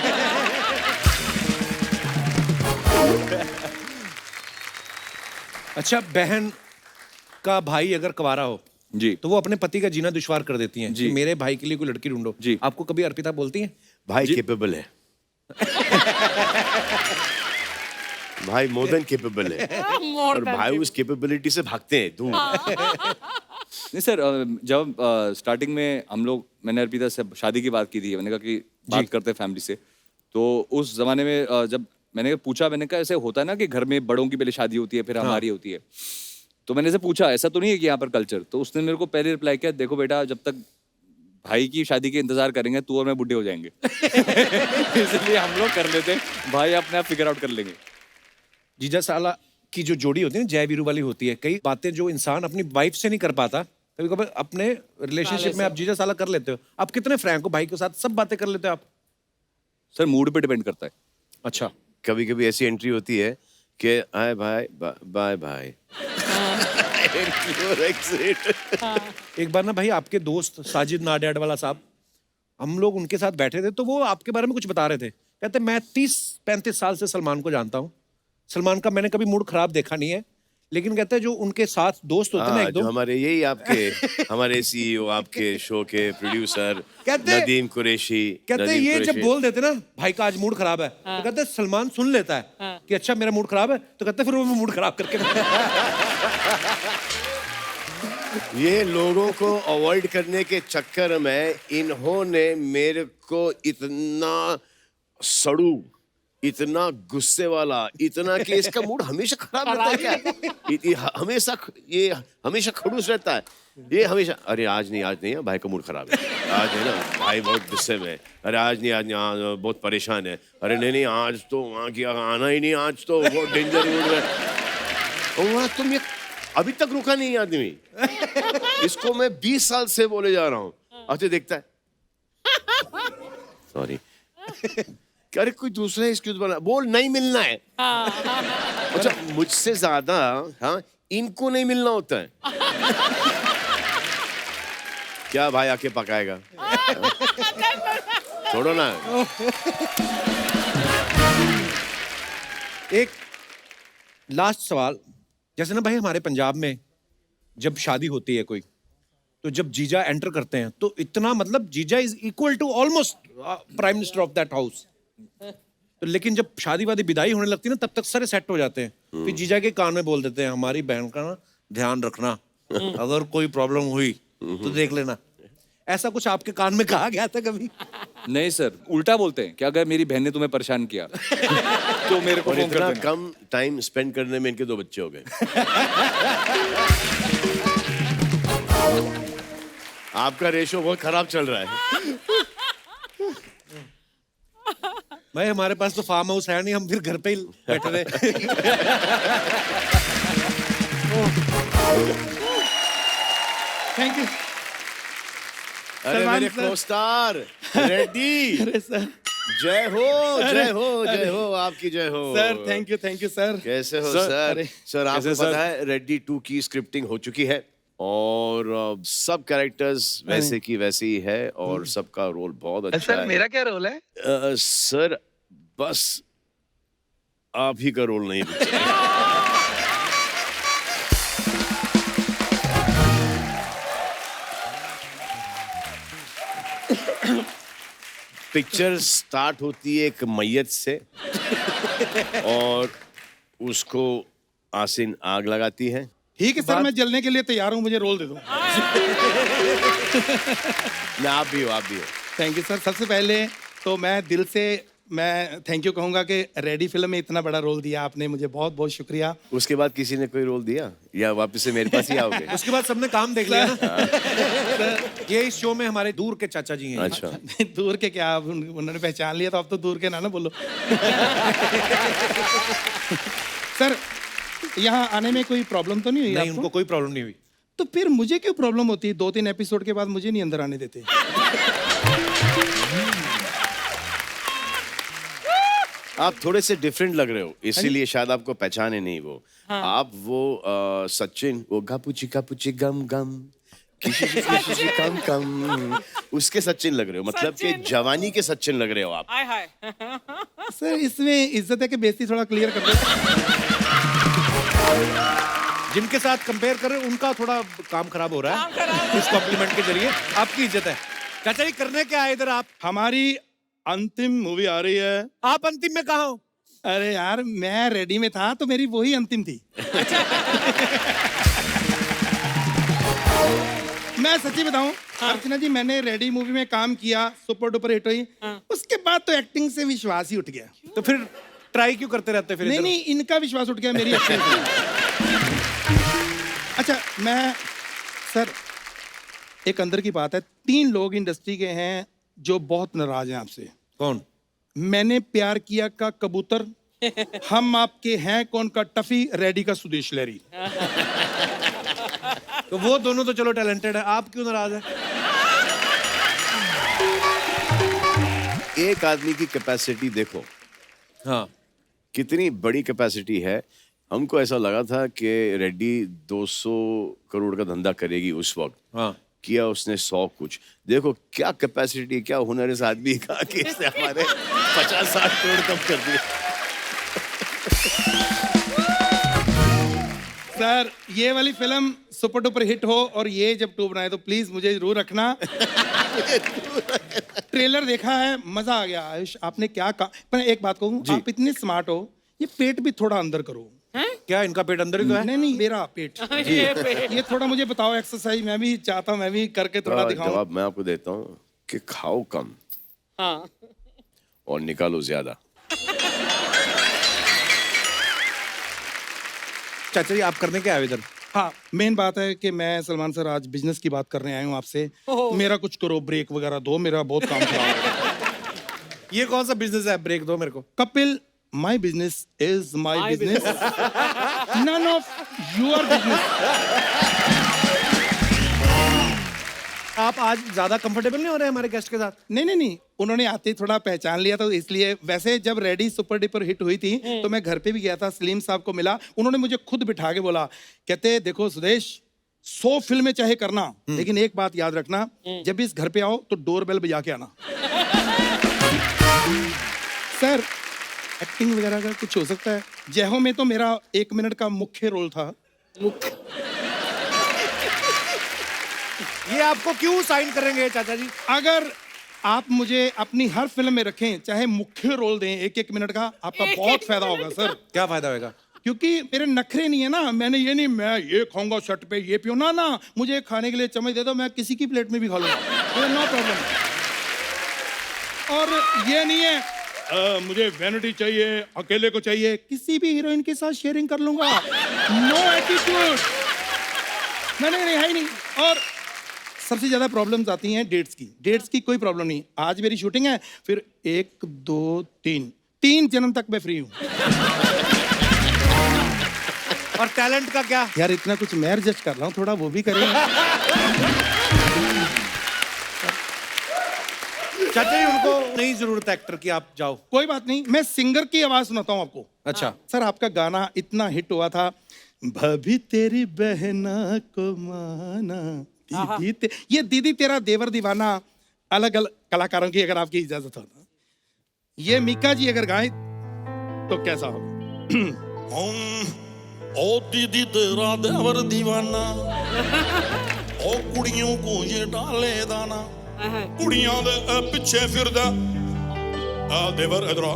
अच्छा, बहन का भाई अगर कुंवारा हो जी तो वो अपने पति का जीना दुश्वार कर देती हैं जी। कि मेरे भाई के लिए कोई लड़की ढूंढो। जी। आपको कभी अर्पिता बोलती है? भाई केपेबल है। भाई मोर देन केपेबल है More और than भाई उस कैपेबिलिटी से भागते हैं दूर। नहीं सर, जब स्टार्टिंग में हम लोग, मैंने अर्पिता से शादी की बात की थी, मैंने कहा कि बात करते हैं फैमिली से, तो उस जमाने में जब मैंने पूछा, मैंने कहा ऐसे होता है ना कि घर में बड़ों की पहले शादी होती है फिर हमारी होती है, तो मैंने ऐसे पूछा ऐसा तो नहीं है कि यहाँ पर कल्चर, तो उसने मेरे को पहले रिप्लाई किया, देखो बेटा जब तक भाई की शादी के इंतजार करेंगे तू और मैं बुढ़े हो जाएंगे इसलिए हम लोग कर लेते हैं, भाई अपने आप फिगर आउट कर लेंगे। जीजा साला की जो जोड़ी होती है ना, जय वीरू वाली होती है, कई बातें जो इंसान अपनी वाइफ से नहीं कर पाता, कभी कभी अपने रिलेशनशिप में आप जीजा साला कर लेते हो। आप कितने फ्रैंक हो भाई के साथ, सब बातें कर लेते हो आप? सर मूड पे डिपेंड करता है। अच्छा, कभी कभी ऐसी एंट्री होती है कि आए भाई बाय बाय। एक बार ना भाई आपके दोस्त साजिद नाडियाड वाला साहब, हम लोग उनके साथ बैठे थे, तो वो आपके बारे में कुछ बता रहे थे। कहते मैं 30-35 साल से सलमान को जानता हूँ, सलमान का मैंने कभी मूड खराब देखा नहीं है, लेकिन कहते हैं जो उनके साथ दोस्त होते हैं ना, एक जो दो हमारे यही आपके हमारे सीईओ, आपके शो के प्रोड्यूसर कहते- नदीम कुरैशी, कहते हैं ये जब बोल देते ना भाई का आज मूड खराब है, तो कहते हैं सलमान सुन लेता है कि अच्छा मेरा मूड खराब है, तो कहते हैं फिर वो मूड खराब करके ये लोगों को अवॉइड करने के चक्कर में इन्होंने मेरे को इतना सड़ू, इतना गुस्से वाला, इतना कि इसका मूड हमेशा खराब रहता है क्या? हमेशा खड़ूस रहता है ये, हमेशा अरे आज नहीं भाई का मूड खराब है, आज है ना भाई बहुत गुस्से में, अरे आज नहीं बहुत परेशान है, अरे नहीं आज तो वहाँ की आना ही नहीं, आज तो बहुत डेंजर मूड है। और वहाँ तुम ये अभी तक रुका नहीं आदमी, इसको मैं 20 साल से बोले जा रहा हूँ, आते देखता है सॉरी अरे कोई दूसरा एक्सक्यूज बना, बोल नहीं मिलना है। अच्छा मुझसे ज्यादा हाँ इनको नहीं मिलना होता है। क्या भाई आके पकाएगा? छोड़ो ना। एक लास्ट सवाल, जैसे ना भाई हमारे पंजाब में जब शादी होती है कोई, तो जब जीजा एंटर करते हैं तो इतना मतलब जीजा is equal to almost prime minister of that house, तो लेकिन जब शादी वादी विदाई होने लगती है ना, तब तक सारे सेट हो जाते हैं, फिर जीजा के कान में बोल देते हैं हमारी बहन का ना ध्यान रखना, अगर कोई प्रॉब्लम हुई तो देख लेना। ऐसा कुछ आपके कान में कहा गया था कभी? नहीं सर, उल्टा बोलते हैं कि अगर मेरी बहन ने तुम्हें परेशान किया तो मेरे को और फोन कर इतना देना। कम टाइम स्पेंड करने में इनके 2 बच्चे हो गए। आपका रेशो बहुत खराब चल रहा है। भाई हमारे पास तो फार्म हाउस है नहीं, हम फिर घर पे ही बैठे रहे। थैंक यू अरे मेरे को स्टार रेड्डी, जय हो आपकी जय हो सर। Thank you sir. कैसे हो सर, सर? सर आपको कैसे सर? पता है रेड्डी 2 की स्क्रिप्टिंग हो चुकी है और सब कैरेक्टर्स वैसे की वैसे ही है और सबका रोल बहुत अच्छा है। मेरा क्या रोल है? सर बस आप ही का रोल नहीं बचा। पिक्चर स्टार्ट होती है एक मैयत से और उसको आसिन आग लगाती है। ठीक है सर, मैं जलने के लिए तैयार हूँ, मुझे रोल दे दो। ना आप भी हो थैंक यू सर। सबसे पहले तो मैं दिल से थैंक यू कहूंगा कि रेडी फिल्म में इतना बड़ा रोल दिया आपने मुझे, बहुत बहुत शुक्रिया। उसके बाद किसी ने कोई रोल दिया या वापस से मेरे पास ही आओगे? उसके बाद सबने काम देख लिया ना। ये इस शो में हमारे दूर के चाचा जी हैं। अच्छा दूर के क्या, उन्होंने पहचान लिया तो अब तो दूर के ना बोलो। सर यहाँ आने में कोई प्रॉब्लम तो नहीं हुई नहीं, आपको? उनको कोई प्रॉब्लम नहीं हुई। तो फिर मुझे क्यों प्रॉब्लम होती है? 2-3 एपिसोड के बाद मुझे नहीं अंदर आने देते। आप थोड़े से डिफरेंट लग रहे हो, इसीलिए शायद आपको पहचाने नहीं वो। आप वो सचिन, वो गापुची गापुची गम गम किशी कम कम, उसके सचिन लग रहे हो, मतलब कि जवानी के सचिन लग रहे हो आप। हाय हाय। सर इसमें इज्जत है कि बेइज्जती थोड़ा क्लियर कर दो। जिनके साथ कंपेयर कर रहे हो उनका थोड़ा काम खराब हो रहा है इस कॉम्प्लीमेंट के जरिए। आपकी इज्जत है। चाचा जी करने क्या आए इधर आप? हमारी अंतिम मूवी आ रही है। आप अंतिम में कहाँ हो? अरे यार मैं रेडी में था तो मेरी वही अंतिम थी। मैं सच्ची बताऊं अर्चना जी, मैंने रेडी मूवी में काम किया, सुपर डुपर हिट हुई, उसके बाद तो एक्टिंग से विश्वास ही उठ गया। तो फिर ट्राई क्यों करते रहते फिर? नहीं नहीं, इनका विश्वास उठ गया मेरी एक्टिंग से। अच्छा मैं सर एक अंदर की बात है, 3 लोग इंडस्ट्री के हैं जो बहुत नाराज हैं आपसे। कौन? मैंने प्यार किया का कबूतर, हम आपके हैं कौन का टफी, रेडी का सुदेश लहरी। तो वो दोनों तो चलो टैलेंटेड है, आप क्यों नाराज हैं? एक आदमी की कैपेसिटी देखो, हाँ कितनी बड़ी कैपेसिटी है। हमको ऐसा लगा था कि रेड्डी 200 करोड़ का धंधा करेगी उस वक्त, हाँ किया उसने 100 कुछ। देखो क्या कैपेसिटी, क्या हुनर इस आदमी का कि इसने हमारे 50-60 करोड़ कम कर दिए। सर ये वाली फिल्म सुपर डुपर हिट हो और ये जब टू बनाए तो प्लीज मुझे जरूर रखना। ट्रेलर देखा है, मजा आ गया। आयुष आपने क्या कहा, पर एक बात कहूँ, आप इतने स्मार्ट हो, ये पेट भी थोड़ा अंदर करो। क्या इनका पेट अंदर ही तो है? नहीं नहीं, मेरा पेट। ये थोड़ा मुझे बताओ एक्सरसाइज, मैं भी चाहता हूँ, मैं भी करके थोड़ा दिखाऊं। जवाब मैं आपको देता हूँ कि खाओ कम हाँ और निकालो ज्यादा। चाचा जी आप करने क्या आए इधर? हाँ मेन बात है कि मैं सलमान सर आज बिजनेस की बात करने आया हूँ आपसे। मेरा कुछ करो, ब्रेक वगैरह दो, मेरा बहुत काम खराब है। ये कौन सा बिजनेस है, ब्रेक दो मेरे को। Kapil, my business is my business, none of your business. आप आज ज्यादा कंफर्टेबल नहीं हो रहे हमारे गेस्ट के साथ? नहीं नहीं नहीं, उन्होंने आते ही थोड़ा पहचान लिया तो इसलिए। वैसे जब रेडी सुपर डुपर हिट हुई थी तो मैं घर पे भी गया था, सलीम साहब को मिला, उन्होंने मुझे खुद बिठा के बोला, कहते देखो सुदेश 100 फिल्में चाहे करना, लेकिन एक बात याद रखना, जब भी इस घर पे आओ तो डोर बेल बजा के आना। सर एक्टिंग वगैरह का कुछ हो सकता है? जय हो में तो मेरा 1 मिनट का मुख्य रोल था। ये आपको क्यों साइन करेंगे चाचा जी? अगर आप मुझे अपनी हर फिल्म में रखें, चाहे मुख्य रोल दें 1-1 मिनट का, आपका बहुत फायदा होगा सर। क्या फायदा होगा? क्योंकि मेरे नखरे नहीं है ना, मैंने ये नहीं मैं ये खाऊंगा शर्ट पे, ये पियो ना, मुझे खाने के लिए चम्मच दे दो, मैं किसी की प्लेट में भी खा लूंगा, नो प्रॉब्लम। और ये नहीं है मुझे वैनिटी चाहिए, अकेले को चाहिए, किसी भी हीरोइन के साथ शेयरिंग कर लूंगा, नो एटीट्यूड, मैंने नहीं है नहीं। और सबसे ज्यादा प्रॉब्लम्स आती हैं डेट्स की। डेट्स की कोई प्रॉब्लम नहीं, आज मेरी शूटिंग है, फिर 1 2 3 जन्म तक मैं फ्री हूँ। और टैलेंट का क्या? यार इतना कुछ मैं एडजस्ट कर रहा हूँ, थोड़ा वो भी करें। चाचा जी उनको नहीं जरूरत है एक्टर की, आप जाओ। कोई बात नहीं, मैं सिंगर की आवाज सुनाता हूँ आपको। अच्छा सर आपका गाना इतना हिट हुआ था, भाभी तेरी बहना को माना, दीदी ये दीदी तेरा देवर दीवाना, अलग अलग कलाकारों की अगर आपकी इजाजत हो, ये मीका जी अगर गाएं तो कैसा होगा? ओ दीदी तेरा देवर दीवाना, ओ कुड़ियों को ये डाले दाना, कुड़ियां दे पिछे फिरदा आ देवर इधरा,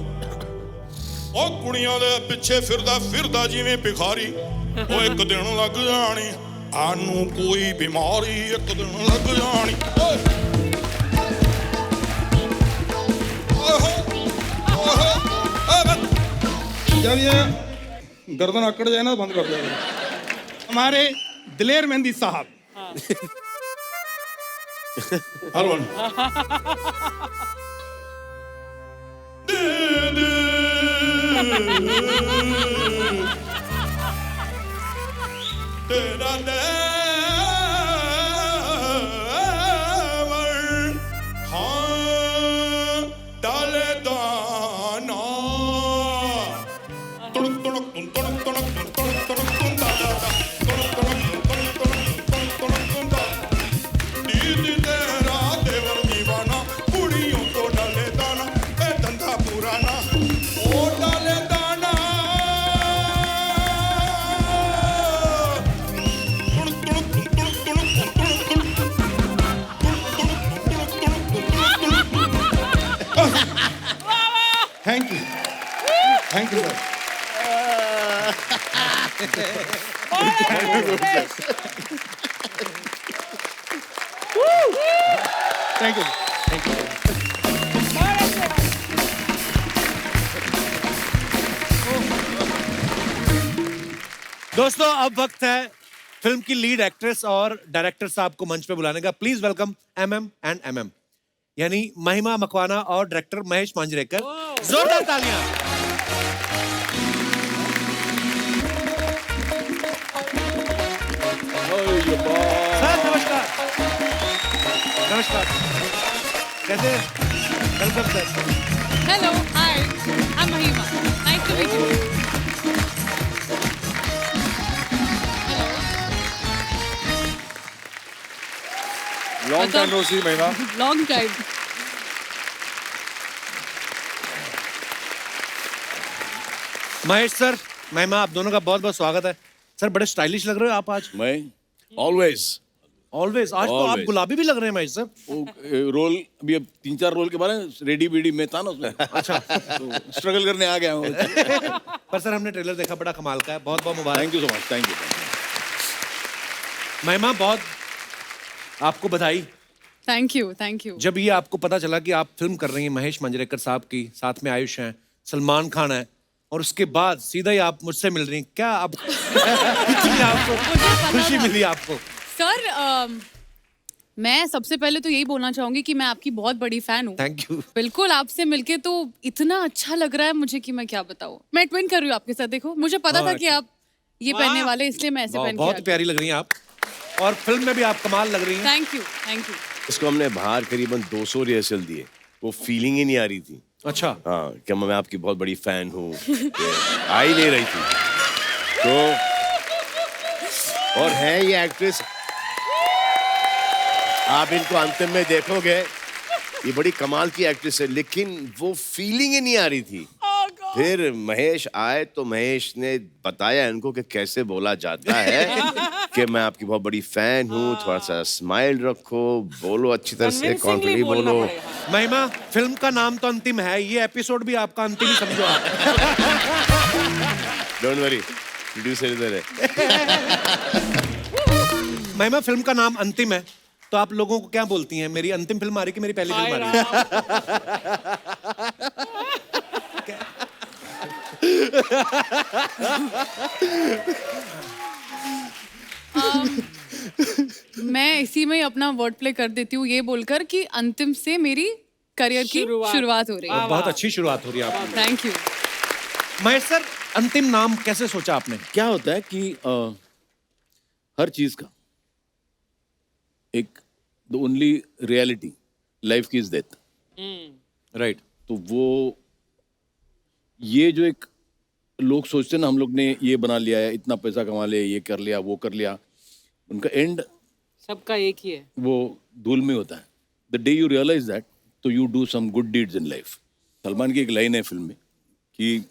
ओ कुड़ियां दे पिछे फिरदा जिवें भिखारी, ओ एक दिन लग जानी आनू कोई बीमारी, एक दिन लग जानी। जब ये गर्दन अकड़ जाए ना तो बंद कर देगा। हमारे दिलेर मेहंदी साहब, हर वन तेरा देवर हाँ डाले दाना, तुड़क तुड़क तुम तुड़क तुड़क तुम तुड़क तुड़क तुम दादा, तुड़क तुड़क तुम तुड़क तुड़क तुड़क तुम दादा, दीदी तेरा देवर दीवाना, कुड़ियों को डाले दाना, ए धंधा पुराना, ओ डाले दाना, तुड़क थैंक यू, थैंक यू। दोस्तों अब वक्त है फिल्म की लीड एक्ट्रेस और डायरेक्टर साहब को मंच पे बुलाने का। Please welcome MM and MM, यानी महिमा मकवाना और डायरेक्टर महेश मांजरेकर। जोरदार तालियां। सर नमस्कार। नमस्कार, कैसे? Welcome sir. Hello, hi, I'm Mahima. Nice to meet you. Long time no see Mahima. Long time. Mahesh sir, महिमा, आप दोनों का बहुत बहुत स्वागत है। सर बड़े स्टाइलिश लग रहे हो आप आज। मैं ऑलवेज ऑलवेज। आज तो आप Always. गुलाबी भी लग रहे हैं महेश सर। वो रोल अभी अब 3-4 रोल के बाद रेडी बीडी में था ना उसमें। अच्छा। तो स्ट्रगल करने आ गया हूँ। पर सर हमने ट्रेलर देखा, बड़ा कमाल का है। बहुत बहुत मुबारक। Thank you so much, thank you. Mahima, बहुत आपको बधाई। Thank you, thank you. जब ये आपको पता चला कि आप फिल्म कर रही हैं महेश मांजरेकर साहब की, साथ में आयुष हैं, सलमान खान है, और उसके बाद सीधा ही आप मुझसे मिल रही हैं, क्या आप इतनी आपको खुशी मिली आपको? सर, मैं सबसे पहले तो यही बोलना चाहूंगी कि मैं आपकी बहुत बड़ी फैन हूँ। Thank you. बिल्कुल, आपसे मिलके तो इतना अच्छा लग रहा है मुझे कि मैं क्या बताऊँ। मैं ट्विन कर रही हूँ आपके साथ। देखो, मुझे पता था कि आप ये पहनने वाले, इसलिए मैं ऐसे पहन बहुत प्यारी लग रही हैं आप, और फिल्म में भी आप कमाल लग रही हैं। Thank you, thank you. इसको हमने बाहर करीबन 200 रिहर्सल दिए, वो फीलिंग ही नहीं आ रही थी। अच्छा। हाँ, क्या मैं आपकी बहुत बड़ी फैन हूँ, आ ही नहीं रही थी। तो और है ये एक्ट्रेस, आप इनको अंतिम में देखोगे, ये बड़ी कमाल की एक्ट्रेस है, लेकिन वो फीलिंग ही नहीं आ रही थी। फिर महेश आए तो महेश ने बताया इनको कि कैसे बोला जाता है कि मैं आपकी बहुत बड़ी फैन हूँ, थोड़ा सा स्माइल रखो, बोलो अच्छी तरह से, कॉन्फिडेंटली बोलो। महिमा, फिल्म का नाम तो अंतिम है, ये एपिसोड भी आपका अंतिम ही समझो आप। डोंट वरी, प्रोड्यूसर इधर है। महिमा, फिल्म का नाम अंतिम है, तो आप लोगों को क्या बोलती हैं? मेरी अंतिम फिल्म आ रही कि मेरी पहली फिल्म आ रही है? मैं इसी में ही अपना वर्ड प्ले कर देती हूँ, ये बोलकर कि अंतिम से मेरी करियर की शुरुआत हो रही है। बहुत अच्छी शुरुआत हो रही है आपकी। Thank you. महेश सर, अंतिम नाम कैसे सोचा आपने? क्या होता है कि हर चीज का एक द ओनली रियलिटी लाइफ की इज डेथ, राइट। तो वो ये जो एक लोग सोचते हैं ना, हम लोग ने ये बना लिया है, इतना पैसा कमा लिया, ये कर लिया, वो कर लिया, उनका एंड सबका एक ही है, वो धूल में होता है। The day you realise that, तो you do some good deeds in life. Salman की एक लाइन है फिल्म में कि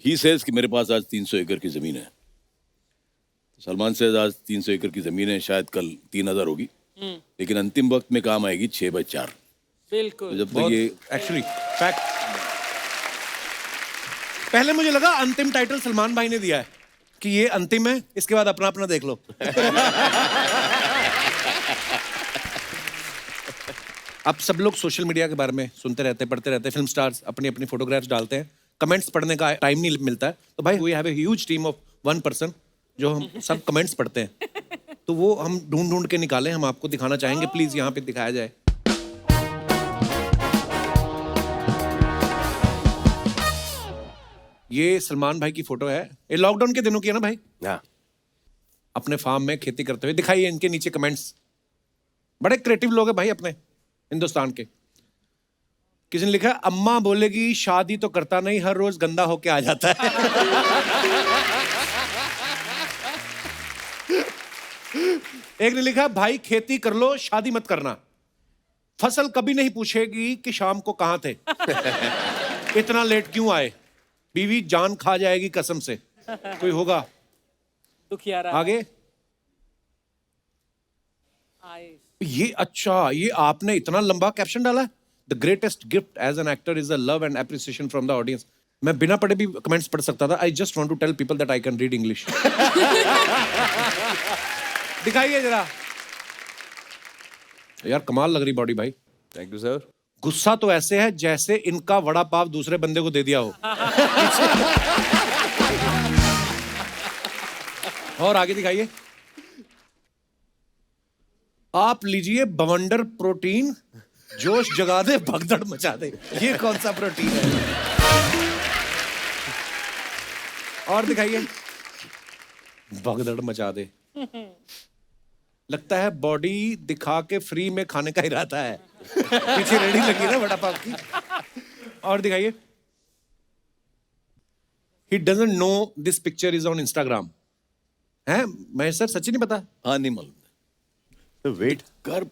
ही सेज कि मेरे पास आज 300 एकड़ की जमीन है। सलमान सेज आज 300 एकड़ की जमीन है, शायद कल 3000 होगी, लेकिन अंतिम वक्त में काम आएगी 6/4। बिल्कुल। जब तक ये एक्चुअली फैक्ट। पहले मुझे लगा अंतिम टाइटल सलमान भाई ने दिया है कि ये अंतिम है, इसके बाद अपना अपना देख लो। अब सब लोग सोशल मीडिया के बारे में सुनते रहते हैं, पढ़ते रहते हैं, फिल्म स्टार्स अपनी अपनी फोटोग्राफ्स डालते हैं, कमेंट्स पढ़ने का टाइम नहीं मिलता है, तो भाई we have a huge team of 1 person जो हम सब कमेंट्स पढ़ते हैं, तो वो हम ढूंढ ढूंढ के निकाले, हम आपको दिखाना चाहेंगे, प्लीज यहाँ पे दिखाया जाए। ये सलमान भाई की फोटो है, ये लॉकडाउन के दिनों की है ना भाई? हाँ। अपने फार्म में खेती करते हुए दिखाइए, इनके नीचे कमेंट्स। बड़े क्रिएटिव लोग हैं भाई अपने हिंदुस्तान के। किसी ने लिखा, अम्मा बोलेगी शादी तो करता नहीं, हर रोज गंदा होके आ जाता है। एक ने लिखा, भाई खेती कर लो, शादी मत करना, फसल कभी नहीं पूछेगी कि शाम को कहां थे, इतना लेट क्यों आए, बीवी जान खा जाएगी कसम से। कोई होगा दुखियारा आगे? ये अच्छा, ये आपने इतना लंबा कैप्शन डाला है। The greatest gift as an actor is the love and appreciation from the audience. मैं बिना पढ़े भी कमेंट्स पढ़ सकता था. I just want to tell people that I can read English. दिखाइए जरा. यार कमाल लग रही बॉडी भाई. Thank you sir. गुस्सा तो ऐसे है जैसे इनका वड़ा पाव दूसरे बंदे को दे दिया हो. और आगे दिखाइए. आप लीजिए बवंडर प्रोटीन, जोश जगा दे भगदड़ मचा दे. ये कौन सा प्रोटीन है? और दिखाइए. भगदड़ मचा दे. लगता है बॉडी दिखा के फ्री में खाने का इरादा है. पीछे रेडी लगी ना वड़ा पाव की. और दिखाइए. He doesn't know this picture is on Instagram. हैं महेश सर सच्ची नहीं पता? हाँ नहीं मालूम. तो वेट घर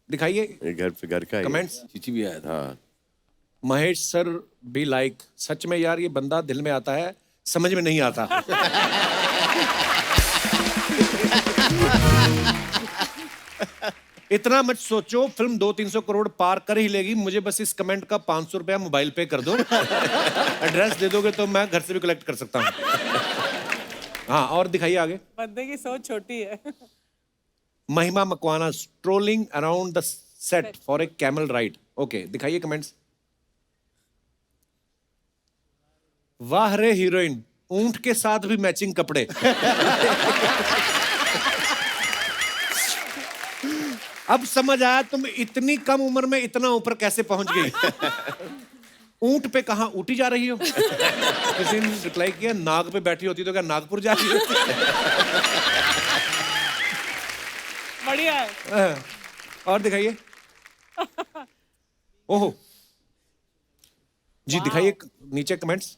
दिखाइए. घर का कमेंट्स. चीची भी आया था. हाँ. महेश सर भी लाइक. सच में यार ये बंदा दिल में आता है, समझ में नहीं आता. इतना मत सोचो, फिल्म 200-300 करोड़ पार कर ही लेगी. मुझे बस इस कमेंट का 500 रुपया मोबाइल पे कर दो. एड्रेस दे दोगे तो मैं घर से भी कलेक्ट कर सकता हूँ. हाँ और दिखाइए आगे. बंदे की सोच छोटी है. महिमा Makwana strolling around the set for a camel ride. Okay दिखाइए कमेंट्स. वाह रे हीरोइन, ऊंट के साथ भी मैचिंग कपड़े. अब समझ आया तुम इतनी कम उम्र में इतना ऊपर कैसे पहुंच गई. ऊंट पे कहां ऊटी जा रही हो? किसी ने रिप्लाई किया नाग पे बैठी होती तो क्या नागपुर जा रही होती? बढ़िया है. और दिखाइए. ओहो जी दिखाइए नीचे कमेंट्स.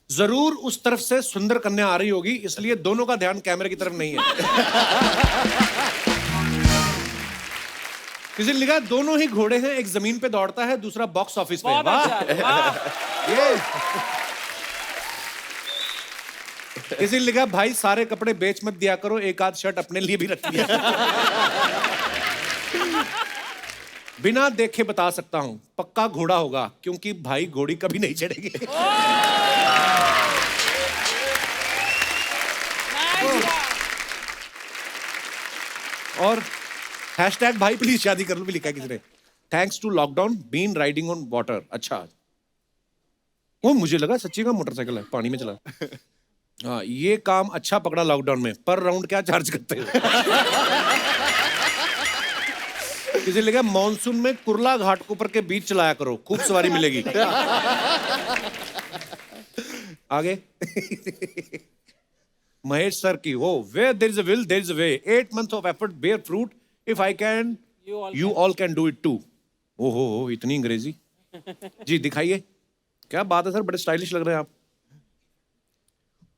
जरूर उस तरफ से सुंदर कन्या आ रही होगी, इसलिए दोनों का ध्यान कैमरे की तरफ नहीं है. किसी ने लिखा दोनों ही घोड़े हैं, एक जमीन पे दौड़ता है, दूसरा बॉक्स ऑफिस पे. ये किसी ने लिखा भाई सारे कपड़े बेच मत दिया करो, एक आध शर्ट अपने लिए भी रख लिया. बिना देखे बता सकता हूं पक्का घोड़ा होगा, क्योंकि भाई घोड़ी कभी नहीं चढ़ेगी. और हैशटैग भाई प्लीज शादी कर लो भी लिखा है किसी ने. Thanks to lockdown been riding on water. अच्छा वो मुझे लगा सच्ची का मोटरसाइकिल है, पानी में चला. हाँ ये काम अच्छा पकड़ा लॉकडाउन में. पर राउंड क्या चार्ज करते हो? किसी ने लिखा मॉनसून में कुर्ला घाटकोपर के बीच चलाया करो, खूब सवारी मिलेगी. आगे. महेश सर की वो where there is a will there is a way. 8 months of effort bear fruit. If I can, you all can do it too. ओहो इतनी अंग्रेजी. जी दिखाइए. क्या बात है सर, बड़े स्टाइलिश लग रहे हैं आप.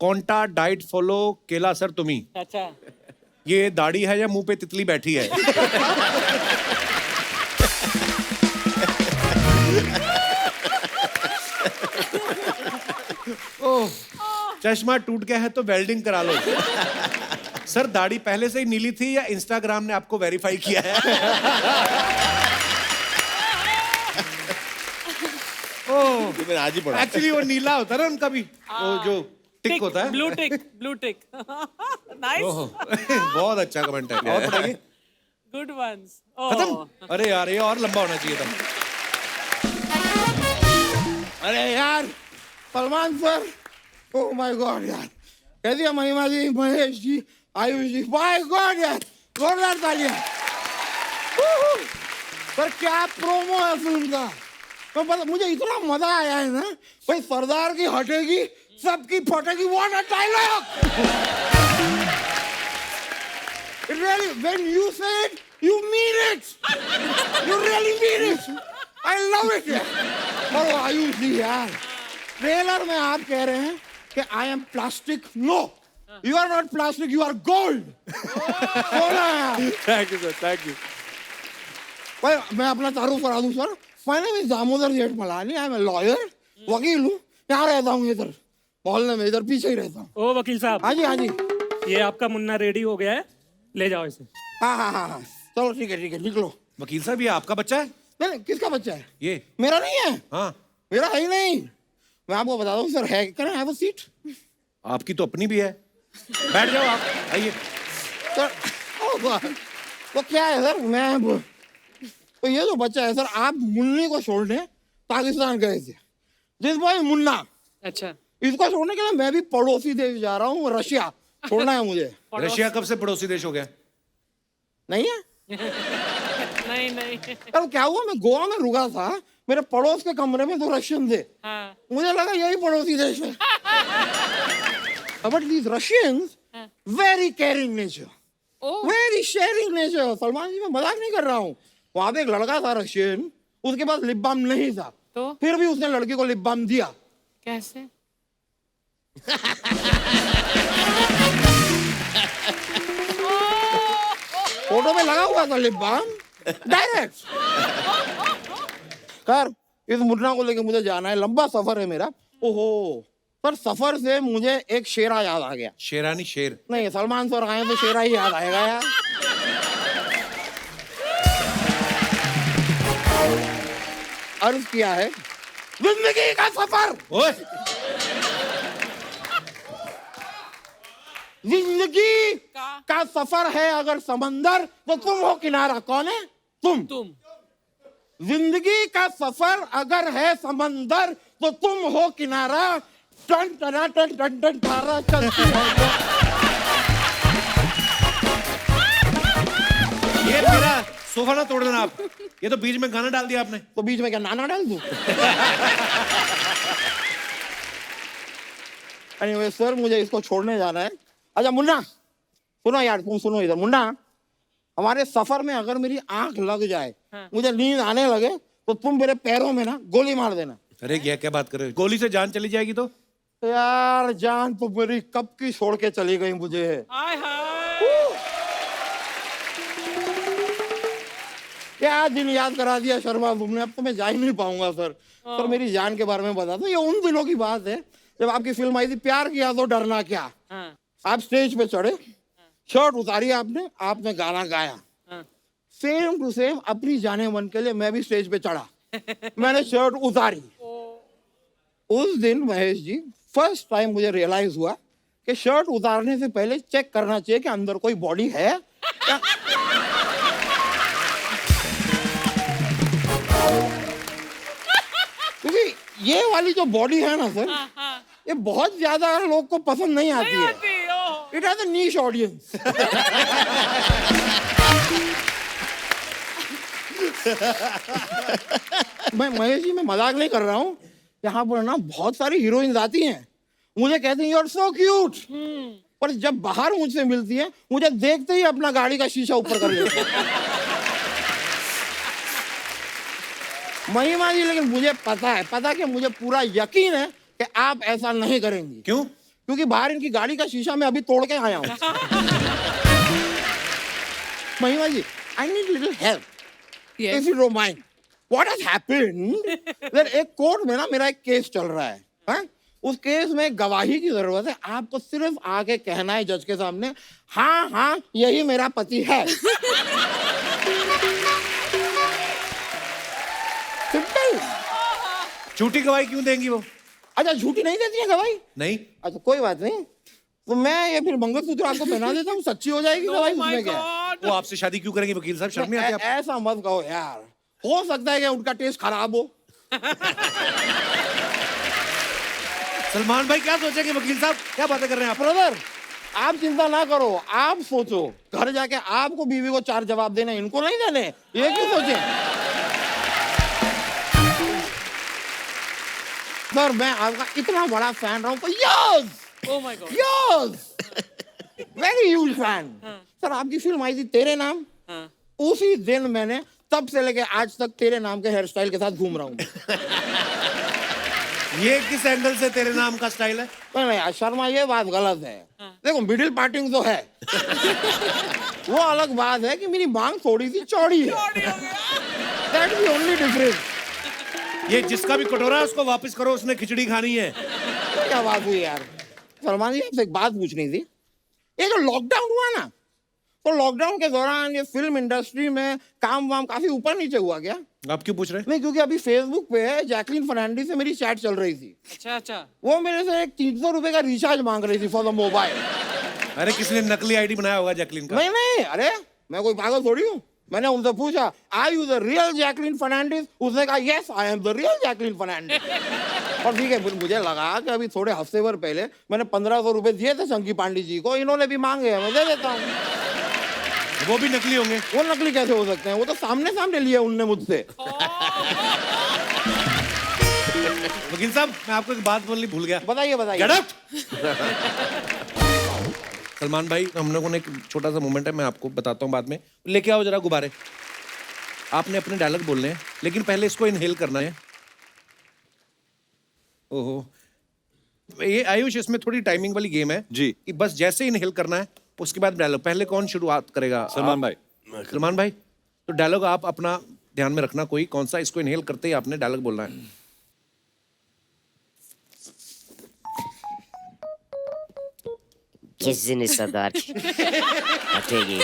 कौंटा डाइट फॉलो केला सर तुम्ही. अच्छा ये दाढ़ी है या मुंह पे तितली बैठी है? ओह चश्मा टूट गया है तो वेल्डिंग करा लो. सर दाढ़ी पहले से ही नीली थी या इंस्टाग्राम ने आपको वेरीफाई किया है? ओह आज ही पढ़ा. एक्चुअली वो नीला होता है ना उनका भी, वो जो टिक होता है. Blue tick. Blue tick. Nice. बहुत अच्छा कमेंट है. और पढ़ाइए. Good ones. खत्म. अरे यार ये और लंबा होना चाहिए था. अरे यार Salman sir, oh my God यार, कैसी है महिमा जी, महेश जी, आयुष जी, माय गॉड यार, जोरदार तालियां. पर क्या प्रोमो है फिल्म का. तो पता मुझे इतना मजा आया है ना भाई. सरदार की हटेगी सबकी फटेगी. What a dialogue. Really, when you say it, you mean it. You really mean it. I love it यार. और आयुष जी यार, ट्रेलर में आप कह रहे हैं कि I am plastic. No, you are not plastic, you are gold. Thank you sir, thank you. भाई मैं अपना तारुफ करा दूं sir. My name is Damodar Jethmalani. I am a lawyer, वकील हूँ. यहाँ रहता हूँ इधर मोहल्ले में, इधर पीछे ही रहता हूँ. ओ वकील साहब. हाँ जी हाँ जी. ये आपका मुन्ना रेडी हो गया है, ले जाओ इसे. हाँ हाँ हाँ हाँ चलो ठीक है निकलो. वकील साहब ये आपका बच्चा है? नहीं किसका बच्चा है? ये मेरा नहीं है. हाँ मेरा है ही नहीं। मैं आपको बता दूं सर, है, can I have a seat? आपकी तो अपनी भी है, बैठ जाओ आप, आइए। सर वो क्या है सर, मैं तो ये जो बच्चा है सर, आप मुन्नी को छोड़ने पाकिस्तान गए थे, दिस बॉय मुन्ना। अच्छा, इसको छोड़ने के लिए मैं भी पड़ोसी देश जा रहा हूँ, रशिया छोड़ना है मुझे। रशिया कब से पड़ोसी देश हो गया? नहीं है? नहीं नहीं। अब क्या हुआ, मैं गोवा में रुका था, मेरे पड़ोस के कमरे में 2 रशियन थे। हाँ। मुझे लगा यही पड़ोसी देश है। But these Russians very caring nature, very sharing nature. Salman ji, मैं मजाक नहीं कर रहा हूँ। वहां पे एक लड़का था रशियन, उसके पास लिप बाम नहीं था, तो फिर भी उसने लड़की को लिप बाम दिया। कैसे? फोटो में लगा हुआ था लिप बाम, डायरेक्ट। कर, इस मुन्ना को लेके मुझे जाना है, लंबा सफर है मेरा। ओहो सर, सफर से मुझे एक शेरा याद आ गया। शेरानी शेर नहीं, सलमान सर आए तो शेरा ही याद आएगा यार। अर्ज किया है, जिंदगी का सफर, ओए जिंदगी का सफर है अगर समंदर, तो तुम हो किनारा। कौन है? तुम। जिंदगी का सफर अगर है समंदर, तो तुम हो किनारा। टन टना टन टन टन तारा चलती है। ये मेरा सोफा ना तोड़ देना आप, ये तो बीच में गाना डाल दिया आपने। तो बीच में क्या नाना डाल दूं? एनीवे सर, मुझे इसको छोड़ने जाना है। अच्छा मुन्ना, सुनो यार, तुम सुनो इधर। मुन्ना, हमारे सफर में अगर मेरी आंख लग जाए, मुझे नींद आने लगे, तो तुम मेरे पैरों में ना गोली मार देना। अरे क्या बात कर रहे हो, गोली से जान चली जाएगी तो? यार जान तो मेरी कब की छोड़ के चली गई मुझे। क्या दिन याद करा दिया शर्मा तुमने, अब तो मैं जा ही नहीं पाऊंगा सर। सर मेरी जान के बारे में बता दो। ये उन दिनों की बात है जब आपकी फिल्म आई थी प्यार किया तो डरना क्या। आप स्टेज पे चढ़े, शर्ट उतारी आपने गाना गाया। सेम टू सेम अपनी जाने मन के लिए मैं भी स्टेज पे चढ़ा, मैंने शर्ट उतारी। उस दिन महेश जी, फर्स्ट टाइम मुझे रियलाइज हुआ कि शर्ट उतारने से पहले चेक करना चाहिए कि अंदर कोई बॉडी है या... क्योंकि ये वाली जो बॉडी है ना सर, ये बहुत ज्यादा लोग को पसंद नहीं आती है। It has a niche audience. मैं महेश जी, मैं मजाक नहीं कर रहा हूँ। यहाँ पर ना बहुत सारी हीरोइंस आती हैं, मुझे कहती हैं यू आर सो क्यूट, पर जब बाहर मुझसे मिलती है, मुझे देखते ही अपना गाड़ी का शीशा ऊपर कर लेती है। महिमा जी, लेकिन मुझे पता कि मुझे पूरा यकीन है कि आप ऐसा नहीं करेंगी। क्यों? क्योंकि बाहर इनकी गाड़ी का शीशा मैं अभी तोड़ के आया हूँ। Mahima ji, I need little help if you don't mind. What has happened, एक कोर्ट में ना मेरा एक केस चल रहा है, हाँ? उस केस में गवाही की जरूरत है। आपको सिर्फ आके कहना है जज के सामने, हाँ हाँ यही मेरा पति है। सिंपल। झूठी गवाही क्यों देंगी वो? अच्छा, झूठी नहीं देती है गवाही? नहीं। अच्छा कोई बात नहीं, तो मैं ये फिर मंगलसूत्र आपको पहना देता हूँ, सच्ची हो जाएगी गवाही। उसमें क्या है? वो आपसे शादी क्यों करेंगे वकील साहब, शर्म नहीं आती आपको? ऐसा मत कहो यार, हो सकता है कि उनका टेस्ट खराब हो। सलमान भाई क्या सोचेंगे वकील साहब, क्या बातें कर रहे हैं आप? ब्रदर आप चिंता ना करो, आप सोचो घर जाके आपको बीवी को 4 जवाब देने, इनको नहीं देने, ये क्यों सोचे? सर मैं आपका इतना बड़ा फैन रहा हूँ for years, Oh my God. years, very huge fan। Sir आपकी फिल्म आई थी तेरे नाम, उसी दिन मैंने तब से लेके आज तक तेरे नाम के हेयर स्टाइल के साथ घूम रहा हूँ। ये किस एंगल से तेरे नाम का स्टाइल है? नहीं शर्मा, ये बात गलत है। देखो मिडिल पार्टिंग तो है, वो अलग बात है कि मेरी मांग थोड़ी सी चौड़ी है। That's the only difference। ये जिसका भी कटोरा है उसको वापस करो, उसने खिचड़ी खानी है। तो क्या बात हुई यार? सलमान जी आपसे एक बात पूछनी थी। ये जो लॉकडाउन हुआ ना, तो लॉकडाउन के दौरान ये फिल्म इंडस्ट्री में काम वाम काफी ऊपर नीचे हुआ क्या? आप क्यों पूछ रहे हैं? नहीं, क्योंकि अभी फेसबुक पे जैकलीन फर्नांडिस से मेरी चैट चल रही थी। अच्छा। वो मेरे से एक 300 रुपए का रिचार्ज मांग रही थी फॉर द मोबाइल। अरे किसी ने नकली आईडी बनाया होगा जैकलीन का। नहीं, अरे मैं कोई पागल थोड़ी हूँ। मैंने उनसे पूछा, are you the real Jacqueline Fernandez? उसने कहा, yes I am the real Jacqueline Fernandez. और ठीक है, मुझे लगा कि अभी थोड़े हफ्ते भर पहले मैंने 1500 रुपए दिए थे चंकी पांडे जी को, इन्होंने भी मांगे हैं, मैं दे देता हूँ। वो भी नकली होंगे? वो नकली कैसे हो सकते हैं? वो तो सामने सामने लिए उनने मुझसे। वकील साहब, मैं आपको एक बात बोलनी भूल गया। बताइए। Get up! सलमान भाई, हम लोगों ने एक छोटा सा मोमेंट है, मैं आपको बताता हूँ बाद में। लेके आओ जरा गुब्बारे। आपने अपने डायलॉग बोलने हैं, लेकिन पहले इसको इनहेल करना है। ओहो, ये आयुष, इसमें थोड़ी टाइमिंग वाली गेम है जी, कि बस जैसे इनहेल करना है उसके बाद डायलॉग। पहले कौन शुरुआत करेगा? सलमान भाई। सलमान भाई, तो डायलॉग आप अपना ध्यान में रखना, कोई कौन सा, इसको इनहेल करते ही आपने डायलॉग बोलना है। किस दिन सरदार फटेगी,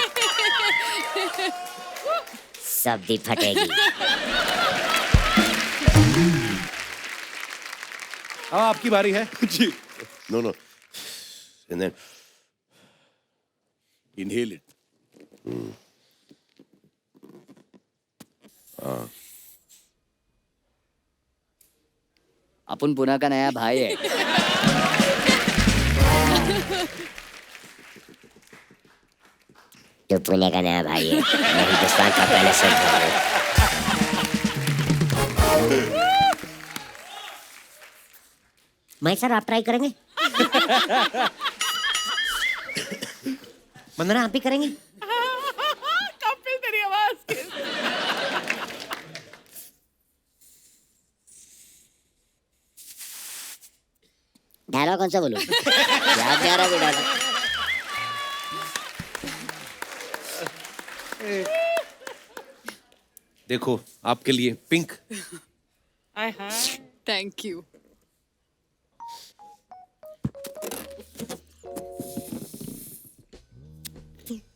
सब्जी फटेगी। हाँ, आपकी बारी है। जी। No. And then inhale it. अपन पुणे का नया भाई है। तो पुणे का नया भाई है, मैं हिंदुस्तान का पहले सरदार हूँ। मैं सर, आप ट्राई करेंगे? वंदना, आप भी करेंगी? कपिल, तेरी आवाज डायलॉग कौन सा बोलूं? याद नहीं आ रहा कोई डायलॉग। देखो, आपके लिए पिंक। Thank you.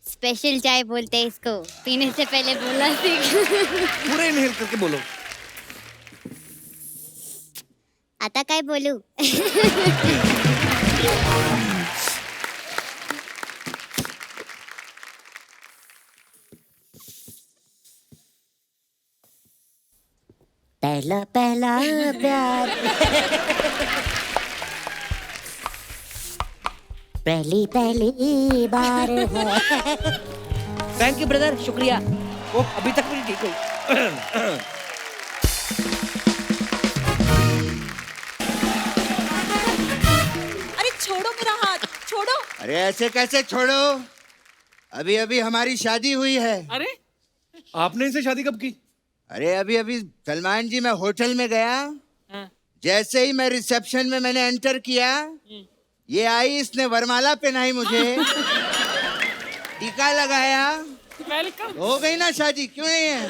स्पेशल चाय बोलते हैं इसको, पीने से पहले बोलना सीख। पूरे इनहेल करके बोलो। आता काय बोलू? पहला पहला प्यार, पहली पहली बार है। थैंक यू ब्रदर, शुक्रिया। वो अभी तक मेरी ठीक हुई। अरे छोड़ो मेरा हाथ, छोड़ो। अरे ऐसे कैसे छोड़ो? अभी अभी हमारी शादी हुई है। अरे आपने इनसे शादी कब की? अरे अभी अभी सलमान जी, मैं होटल में गया, जैसे ही मैं रिसेप्शन में मैंने एंटर किया, ये आई, इसने वरमाला पहनाई मुझे, टीका लगाया, वेलकम। हो गई ना शादी, क्यों नहीं है?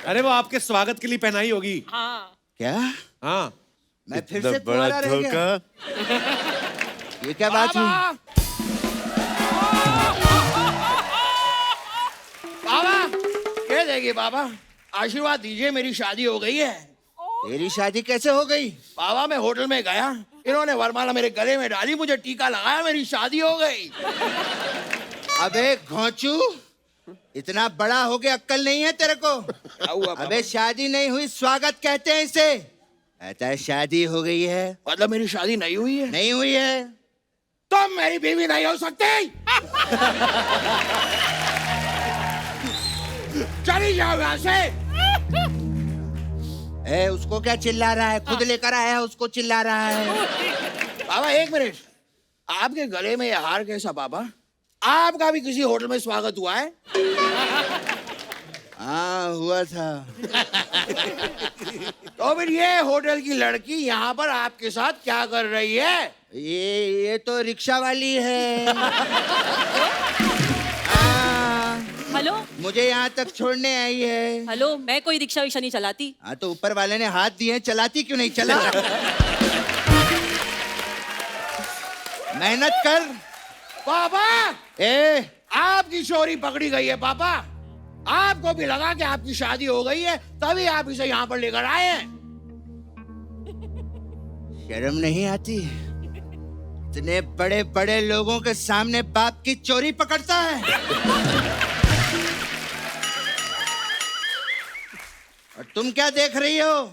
अरे वो आपके स्वागत के लिए पहनाई होगी। हाँ। क्या? हाँ। मैं फिर से कुंवारा रह गया। ये क्या बात हुई? बाबा, कह देंगे बाबा, आशीर्वाद दीजिए, मेरी शादी हो गई है। तेरी शादी कैसे हो गई? बाबा, मैं होटल में गया, इन्होंने वरमाला मेरे गले में डाली, मुझे टीका लगाया, मेरी शादी हो गई। अबे घोंचू, इतना बड़ा हो गया, अक्ल नहीं है तेरे को? अबे शादी नहीं हुई, स्वागत कहते हैं इसे। कहता है शादी हो गई है, मतलब मेरी शादी नहीं हुई है? नहीं हुई है तो मेरी बीवी नहीं हो सकती। चली जाओ यहाँ से। ए, उसको क्या चिल्ला रहा है? खुद लेकर आया है, उसको चिल्ला रहा है। बाबा एक मिनट, आपके गले में ये हार कैसा बाबा? आपका भी किसी होटल में स्वागत हुआ है? हाँ हुआ था। तो फिर ये होटल की लड़की यहाँ पर आपके साथ क्या कर रही है? ये तो रिक्शा वाली है। हेलो, मुझे यहाँ तक छोड़ने आई है। हेलो, मैं कोई रिक्शा विक्शा नहीं चलाती। हाँ तो ऊपर वाले ने हाथ दिए, चलाती क्यों नहीं? चला। मेहनत कर पापा। ए, आपकी चोरी पकड़ी गई है पापा। आपको भी लगा कि आपकी शादी हो गई है, तभी आप इसे यहाँ पर लेकर आए हैं। शर्म नहीं आती? इतने बड़े बड़े लोगों के सामने बाप की चोरी पकड़ता है। और तुम क्या देख रही हो?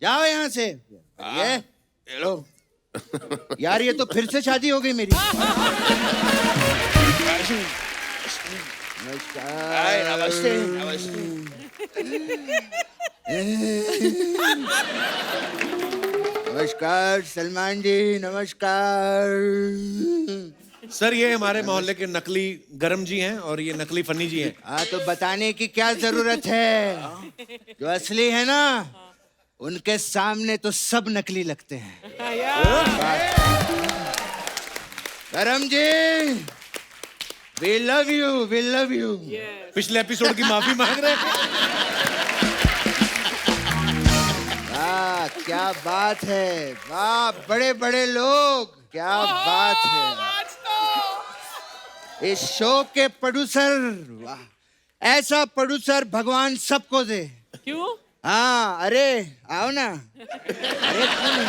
जाओ यहाँ से। ये लो। यार, ये तो फिर से शादी हो गई मेरी। हाय, नमस्ते नमस्ते। नमस्कार सलमान जी, नमस्कार। सर, ये हमारे मोहल्ले के नकली गरम जी हैं और ये नकली फन्नी जी हैं। हाँ, तो बताने की क्या जरूरत है? जो असली है ना, उनके सामने तो सब नकली लगते हैं। गरम जी, we love you, we love you। पिछले एपिसोड की माफी मांग रहे हैं। वाह, क्या बात है। वाह, बड़े बड़े लोग, क्या बात है। इस शो के प्रोड्यूसर, वाह, ऐसा प्रोड्यूसर भगवान सबको दे। क्यों? हाँ, अरे आओ ना। अरे क्यों नहीं?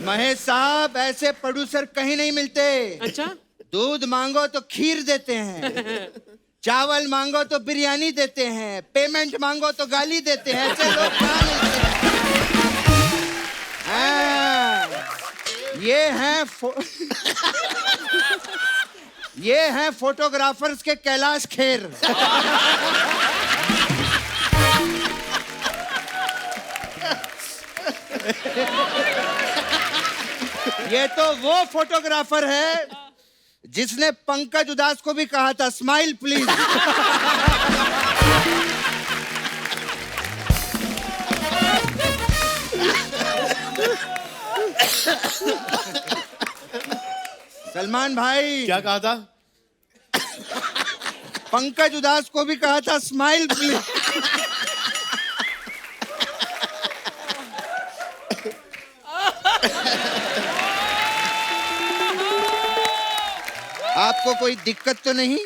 महेश साहब, ऐसे प्रोड्यूसर कहीं नहीं मिलते। अच्छा? दूध मांगो तो खीर देते हैं, चावल मांगो तो बिरयानी देते हैं, पेमेंट मांगो तो गाली देते हैं। ऐसे लोग कहाँ मिलते हैं? हाँ, ये हैं फोटोग्राफर्स के कैलाश खेर। ये तो वो फोटोग्राफर है जिसने पंकज उदास को भी कहा था, स्माइल प्लीज। सलमान भाई, क्या कहा था? पंकज उदास को भी कहा था, स्माइल प्लीज। आपको कोई दिक्कत तो नहीं?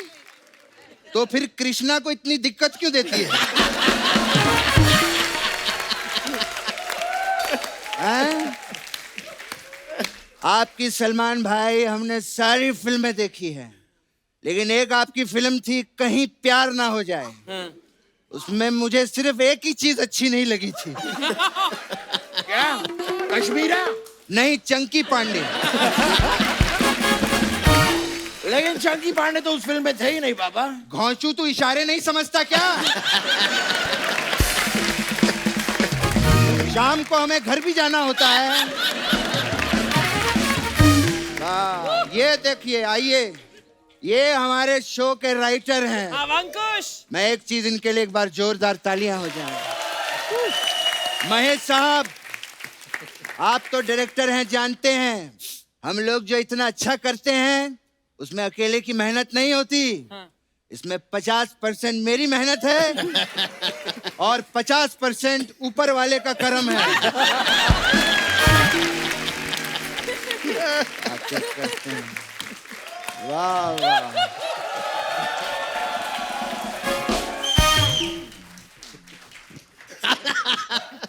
तो फिर कृष्णा को इतनी दिक्कत क्यों देती है? हैं? आपकी सलमान भाई हमने सारी फिल्में देखी हैं, लेकिन एक आपकी फिल्म थी कहीं प्यार ना हो जाए। उसमें मुझे सिर्फ एक ही चीज अच्छी नहीं लगी थी। क्या? कश्मीरा? नहीं, चंकी पांडे। लेकिन चंकी पांडे तो उस फिल्म में थे ही नहीं बाबा। घोंचू, तू इशारे नहीं समझता क्या? शाम को हमें घर भी जाना होता है। ये देखिए, आइए, ये हमारे शो के राइटर हैं। अंकुश। मैं एक चीज इनके लिए एक बार जोरदार तालियां हो जाएं। महेश साहब, आप तो डायरेक्टर हैं, जानते हैं हम लोग जो इतना अच्छा करते हैं उसमें अकेले की मेहनत नहीं होती। इसमें 50% मेरी मेहनत है और 50% ऊपर वाले का करम है। आप चेक करते हैं। वाह वाह।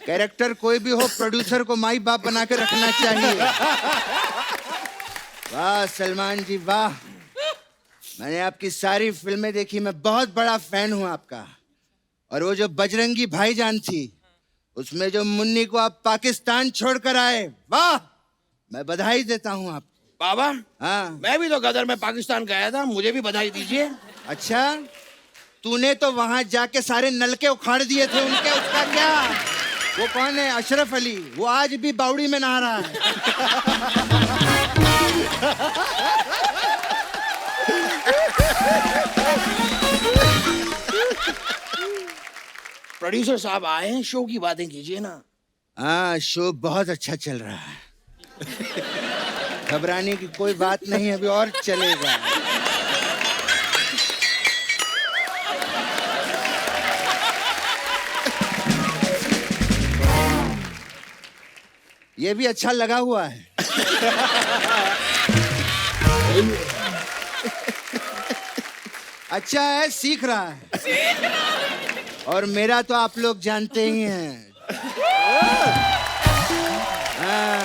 कैरेक्टर कोई भी हो, प्रोड्यूसर को माई बाप बना के रखना चाहिए। वाह सलमान जी, वाह। मैंने आपकी सारी फिल्में देखी, मैं बहुत बड़ा फैन हूं आपका। और वो जो बजरंगी भाईजान थी, उसमें जो मुन्नी को आप पाकिस्तान छोड़कर आए, वाह, मैं बधाई देता हूं आपको। बाबा, हाँ, मैं भी तो गदर में पाकिस्तान गया था, मुझे भी बधाई दीजिए। अच्छा, तूने तो वहां जाके सारे नलके उखाड़ दिए थे उनके, उसका क्या? वो कौन है? अशरफ अली, वो आज भी बावड़ी में नहा रहा है। प्रोड्यूसर साहब आए हैं, शो की बातें कीजिए ना। हाँ, शो बहुत अच्छा चल रहा है। घबराने की कोई बात नहीं, अभी और चलेगा। ये भी अच्छा लगा हुआ है। अच्छा है, सीख रहा है। और मेरा तो आप लोग जानते ही हैं। हाँ।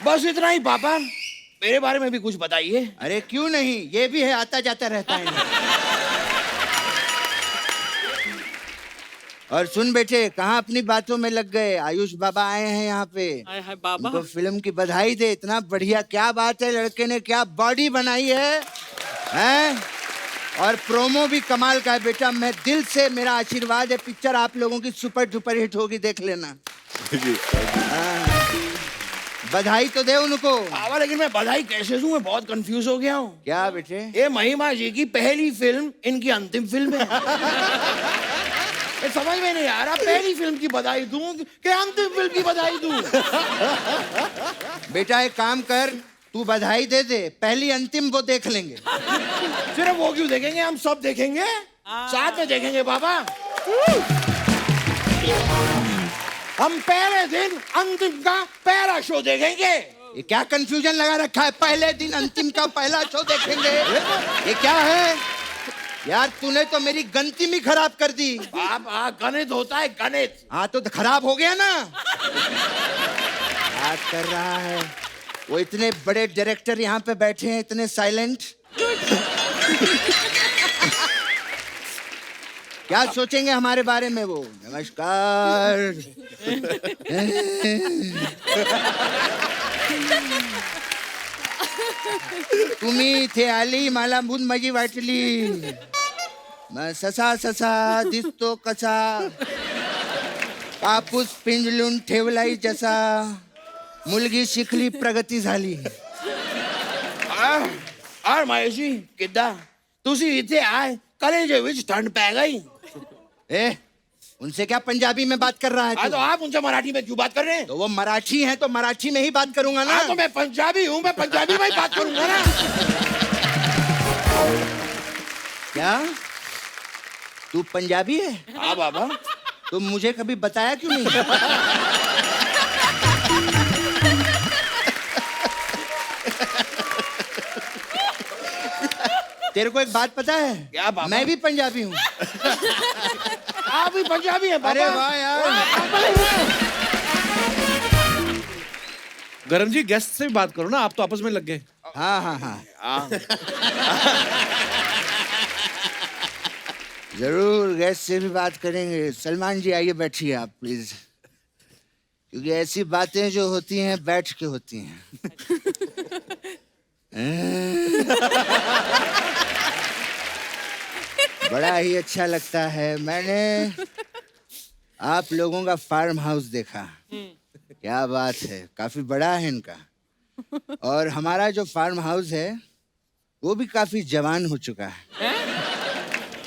बस इतना ही पापा, मेरे बारे में भी कुछ बताइए। अरे क्यों नहीं, ये भी है, आता जाता रहता है। और सुन बेटे, कहाँ अपनी बातों में लग गए? आयुष बाबा आए हैं यहाँ पे। हाय बाबा। उनको फिल्म की बधाई दे। इतना बढ़िया, क्या बात है, लड़के ने क्या बॉडी बनाई है, हैं? और प्रोमो भी कमाल का है बेटा। मैं दिल से, मेरा आशीर्वाद है, पिक्चर आप लोगों की सुपर डुपर हिट होगी, देख लेना। हाँ। बधाई तो दे उनको। पापा लेकिन मैं बधाई कैसे दूं? मैं बहुत कंफ्यूज हो गया हूँ। क्या बेटे? ये महिमा जी की पहली फिल्म इनकी अंतिम फिल्म है। ये समझ में नहीं आ रहा, पहली फिल्म की बधाई दूं कि अंतिम फिल्म की बधाई दूं? बेटा एक काम कर, तू बधाई दे दे, पहली अंतिम वो देख लेंगे। सिर्फ वो क्यों देखेंगे, हम सब देखेंगे, साथ में देखेंगे पापा। हम पहले दिन अंतिम का पहला शो देखेंगे। ये क्या कंफ्यूजन लगा रखा है, पहले दिन अंतिम का पहला शो देखेंगे? ये क्या है यार, तूने तो मेरी गणित ही खराब कर दी। पापा गणित होता है, गणित। हाँ तो खराब हो गया ना। बात कर रहा है वो, इतने बड़े डायरेक्टर यहाँ पे बैठे हैं, इतने साइलेंट। क्या सोचेंगे हमारे बारे में वो? नमस्कार। तुम्ही थे आली, मला भूत माझी वाटली, ससा ससा दिसतो कसा, कापूस पिंजलून ठेवलाई जसा, मुलगी शिकली प्रगती झाली। महेश जी किद्दा तुसी इथे आए, कलेजे विच ठंड पै गई। उनसे क्या पंजाबी में बात कर रहा है? तो आप उनसे मराठी में क्यों बात कर रहे हैं? तो वो मराठी हैं तो मराठी में ही बात करूंगा ना। तो मैं पंजाबी हूँ, मैं पंजाबी में ही बात करूंगा ना। क्या तू पंजाबी है? हाँ बाबा। तो मुझे कभी बताया क्यों नहीं? तेरे को एक बात पता है? क्या बाबा? मैं भी पंजाबी हूँ। आप भी पंजाबी है बाबा? अरे वाह यार। गरम जी, गेस्ट से भी बात करो ना, आप तो आपस में लग गए। हाँ हाँ हाँ जरूर गेस्ट से भी बात करेंगे। सलमान जी आइए, बैठिए आप प्लीज, क्योंकि ऐसी बातें जो होती हैं बैठ के होती हैं। बड़ा ही अच्छा लगता है। मैंने आप लोगों का फार्म हाउस देखा, क्या बात है, काफी बड़ा है इनका। और हमारा जो फार्म हाउस है वो भी काफी जवान हो चुका है।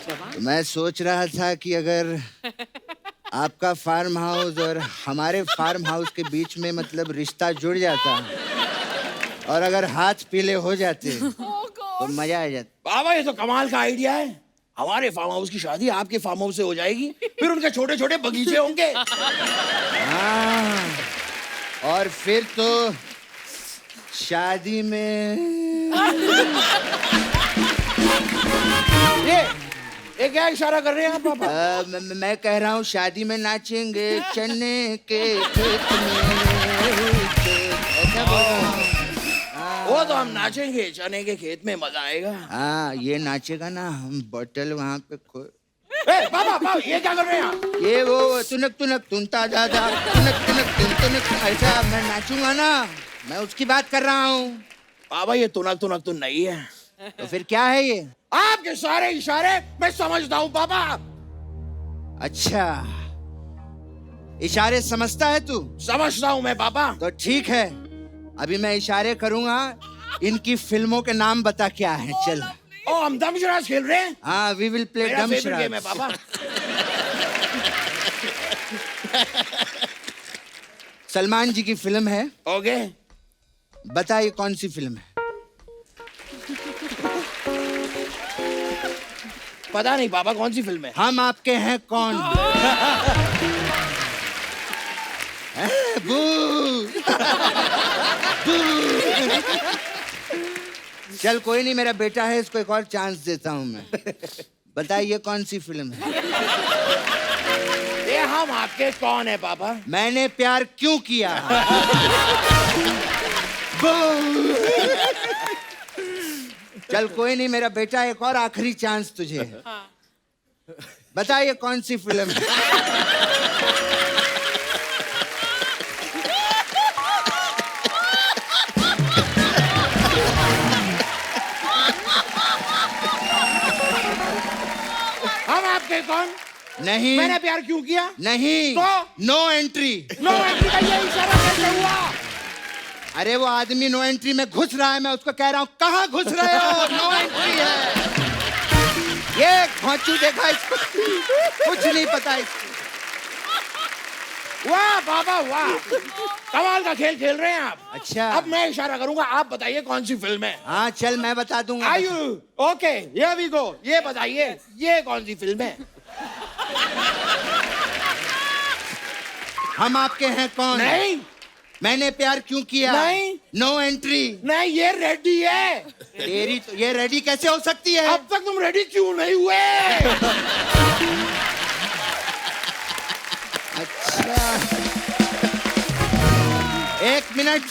तो मैं सोच रहा था कि अगर आपका फार्म हाउस और हमारे फार्म हाउस के बीच में मतलब रिश्ता जुड़ जाता और अगर हाथ पीले हो जाते तो मजा आ जाता। बाबा ये तो कमाल का आइडिया है। हमारे फार्म हाउस की शादी आपके फार्म हाउस से हो जाएगी, फिर उनके छोटे छोटे बगीचे होंगे। हाँ, और फिर तो शादी में ये क्या इशारा कर रहे हैं आप पापा? मैं कह रहा हूँ शादी में नाचेंगे चने के खेत में। ऐसा बोल रहा हूँ। वो तो हम नाचेंगे चने के खेत में, मजा आएगा। हाँ ये नाचेगा ना, हम बोतल वहाँ पे खो। पापा ये क्या कर रहे हैं आप? ये वो तुनक तुनक तुनता दादा, तुनक तुनक तुन तुनक, ऐसा मैं नाचूंगा ना, मैं उसकी बात कर रहा हूँ। पापा ये तुनक तुनक तुन नहीं है। तो फिर क्या है ये? आपके सारे इशारे मैं समझता हूँ पापा। अच्छा, इशारे समझता है तू? समझता हूँ मैं पापा। तो ठीक है, अभी मैं इशारे करूंगा, इनकी फिल्मों के नाम बता क्या है। चल। ओ हम दमशराज खेल रहे हैं? हाँ, we will play dumb charades. Game है पापा। सलमान जी की फिल्म है। ओके। बता ये कौन सी फिल्म है? पता नहीं पापा कौन सी फिल्म है। हम आपके हैं कौन? बू। चल कोई नहीं, मेरा बेटा है, इसको एक और चांस देता हूं मैं। बताइए कौन सी फिल्म है? ये हम आपके कौन है पापा? मैंने प्यार क्यों किया? चल कोई नहीं मेरा बेटा, एक और आखिरी चांस तुझे। बताइए कौन सी फिल्म है? हम आपके कौन? नहीं। मैंने प्यार क्यों किया? नहीं। तो? No entry. नो एंट्री का ये इशारा कैसे हुआ? अरे वो आदमी नो एंट्री में घुस रहा है, मैं उसको कह रहा हूँ कहाँ घुस रहे हो? नो एंट्री है। ये खोचू देखा इसको, कुछ नहीं पता इसको। वाह पापा वाह, कमाल का खेल खेल रहे हैं आप। अच्छा अब मैं इशारा करूंगा, आप बताइए कौन सी फिल्म है। हाँ चल मैं बता दूंगा। आयु ओके, हियर वी गो। ये बताइए ये कौन सी फिल्म है? हम आपके हैं कौन? नहीं। मैंने प्यार क्यों किया? नहीं। No Entry. नहीं, ये रेडी है। तेरी तो ये रेडी कैसे हो सकती है? अब तक तुम रेडी क्यों नहीं हुए? अच्छा एक मिनट,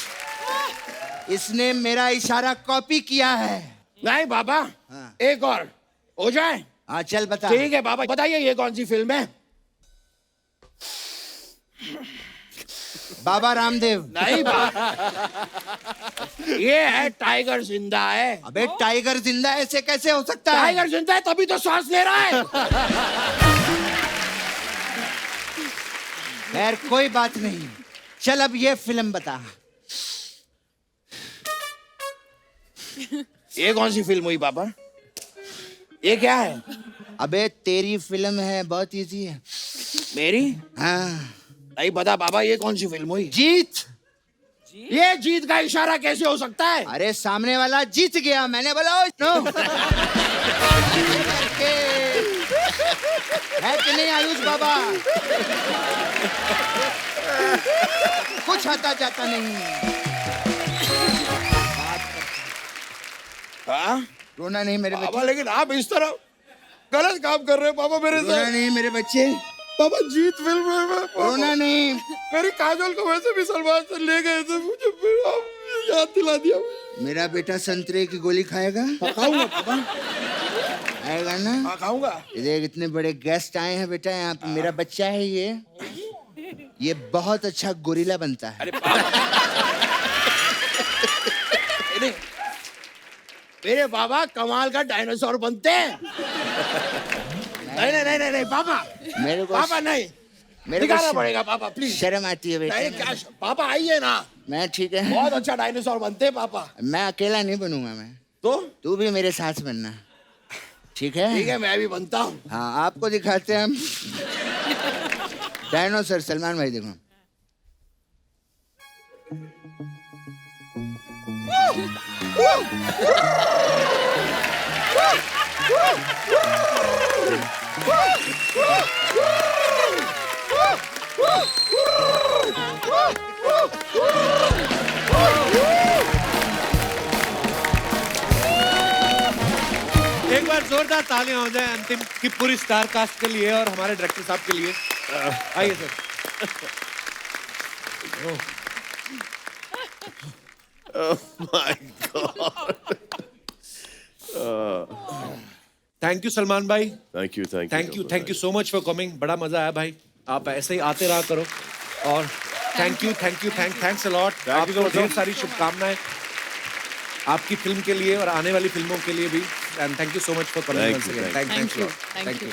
इसने मेरा इशारा कॉपी किया है। नहीं बाबा, एक और हो जाए। हाँ चल बता। ठीक है बाबा, बताइए ये कौन सी फिल्म है? बाबा रामदेव। नहीं ये है टाइगर जिंदा है। अबे टाइगर जिंदा ऐसे कैसे हो सकता है? टाइगर जिंदा है तभी तो सांस ले रहा है। खैर कोई बात नहीं, चल अब ये फिल्म बता। ये कौन सी फिल्म हुई पापा? ये क्या है? अबे तेरी फिल्म है, बहुत इजी है। मेरी? हाँ। नहीं पता पापा, ये कौन सी फिल्म हुई? जीत। ये जीत का इशारा कैसे हो सकता है? अरे सामने वाला जीत गया, मैंने बोला नो। है कि नहीं आयुष बाबा? कुछ आता जाता नहीं। हाँ? रोना नहीं मेरे पापा, बच्चे। लेकिन आप इस तरह गलत काम कर रहे हो पापा मेरे साथ। रोना नहीं मेरे बच्चे। पापा जीत फिल्म है पापा। रोना नहीं। मेरी काजोल को वैसे भी सलमान से ले गए थे, मुझे फिर आप याद दिला दिया। मेरा बेटा संतरे की गोली खाएगा? खाऊंगा पापा। खाएगा ना? हाँ खाऊंगा। देख इतने बड़े गेस्ट आए हैं बेटा यहाँ पे, मेरा बच्चा है ये बहुत अच्छा गोरिल्ला बनता है। अरे पापा नहीं, मेरे पापा कमाल का डायनासोर बनते हैं। नहीं नहीं नहीं नहीं पापा, मेरे को पापा नहीं, दिखाना पड़ेगा पापा प्लीज। शर्म आती है बेटा। नहीं क्या पापा, आइए ना। मैं ठीक है, बहुत अच्छा डायनासोर बनते हैं पापा। मैं अकेला नहीं बनूंगा मैं तो तू भी मेरे साथ बनना, ठीक है? ठीक है, मैं भी बनता हूँ। हाँ आपको दिखाते हैं हम डायनासोर। सलमान भाई देखो। एक बार जोरदार तालियां हो जाए अंतिम की पूरी स्टार कास्ट के लिए और हमारे डायरेक्टर साहब के लिए। आइए sir. Oh my God. Thank you Salman भाई। Thank you. Thank you so much for coming. बड़ा मजा आया भाई, आप ऐसे ही आते रहा करो। और थैंक्स अ लॉट। आपको ढेर सारी शुभकामनाएं आपकी फिल्म के लिए और आने वाली फिल्मों के लिए भी। And thank you so much for coming. Thank you. Thank you.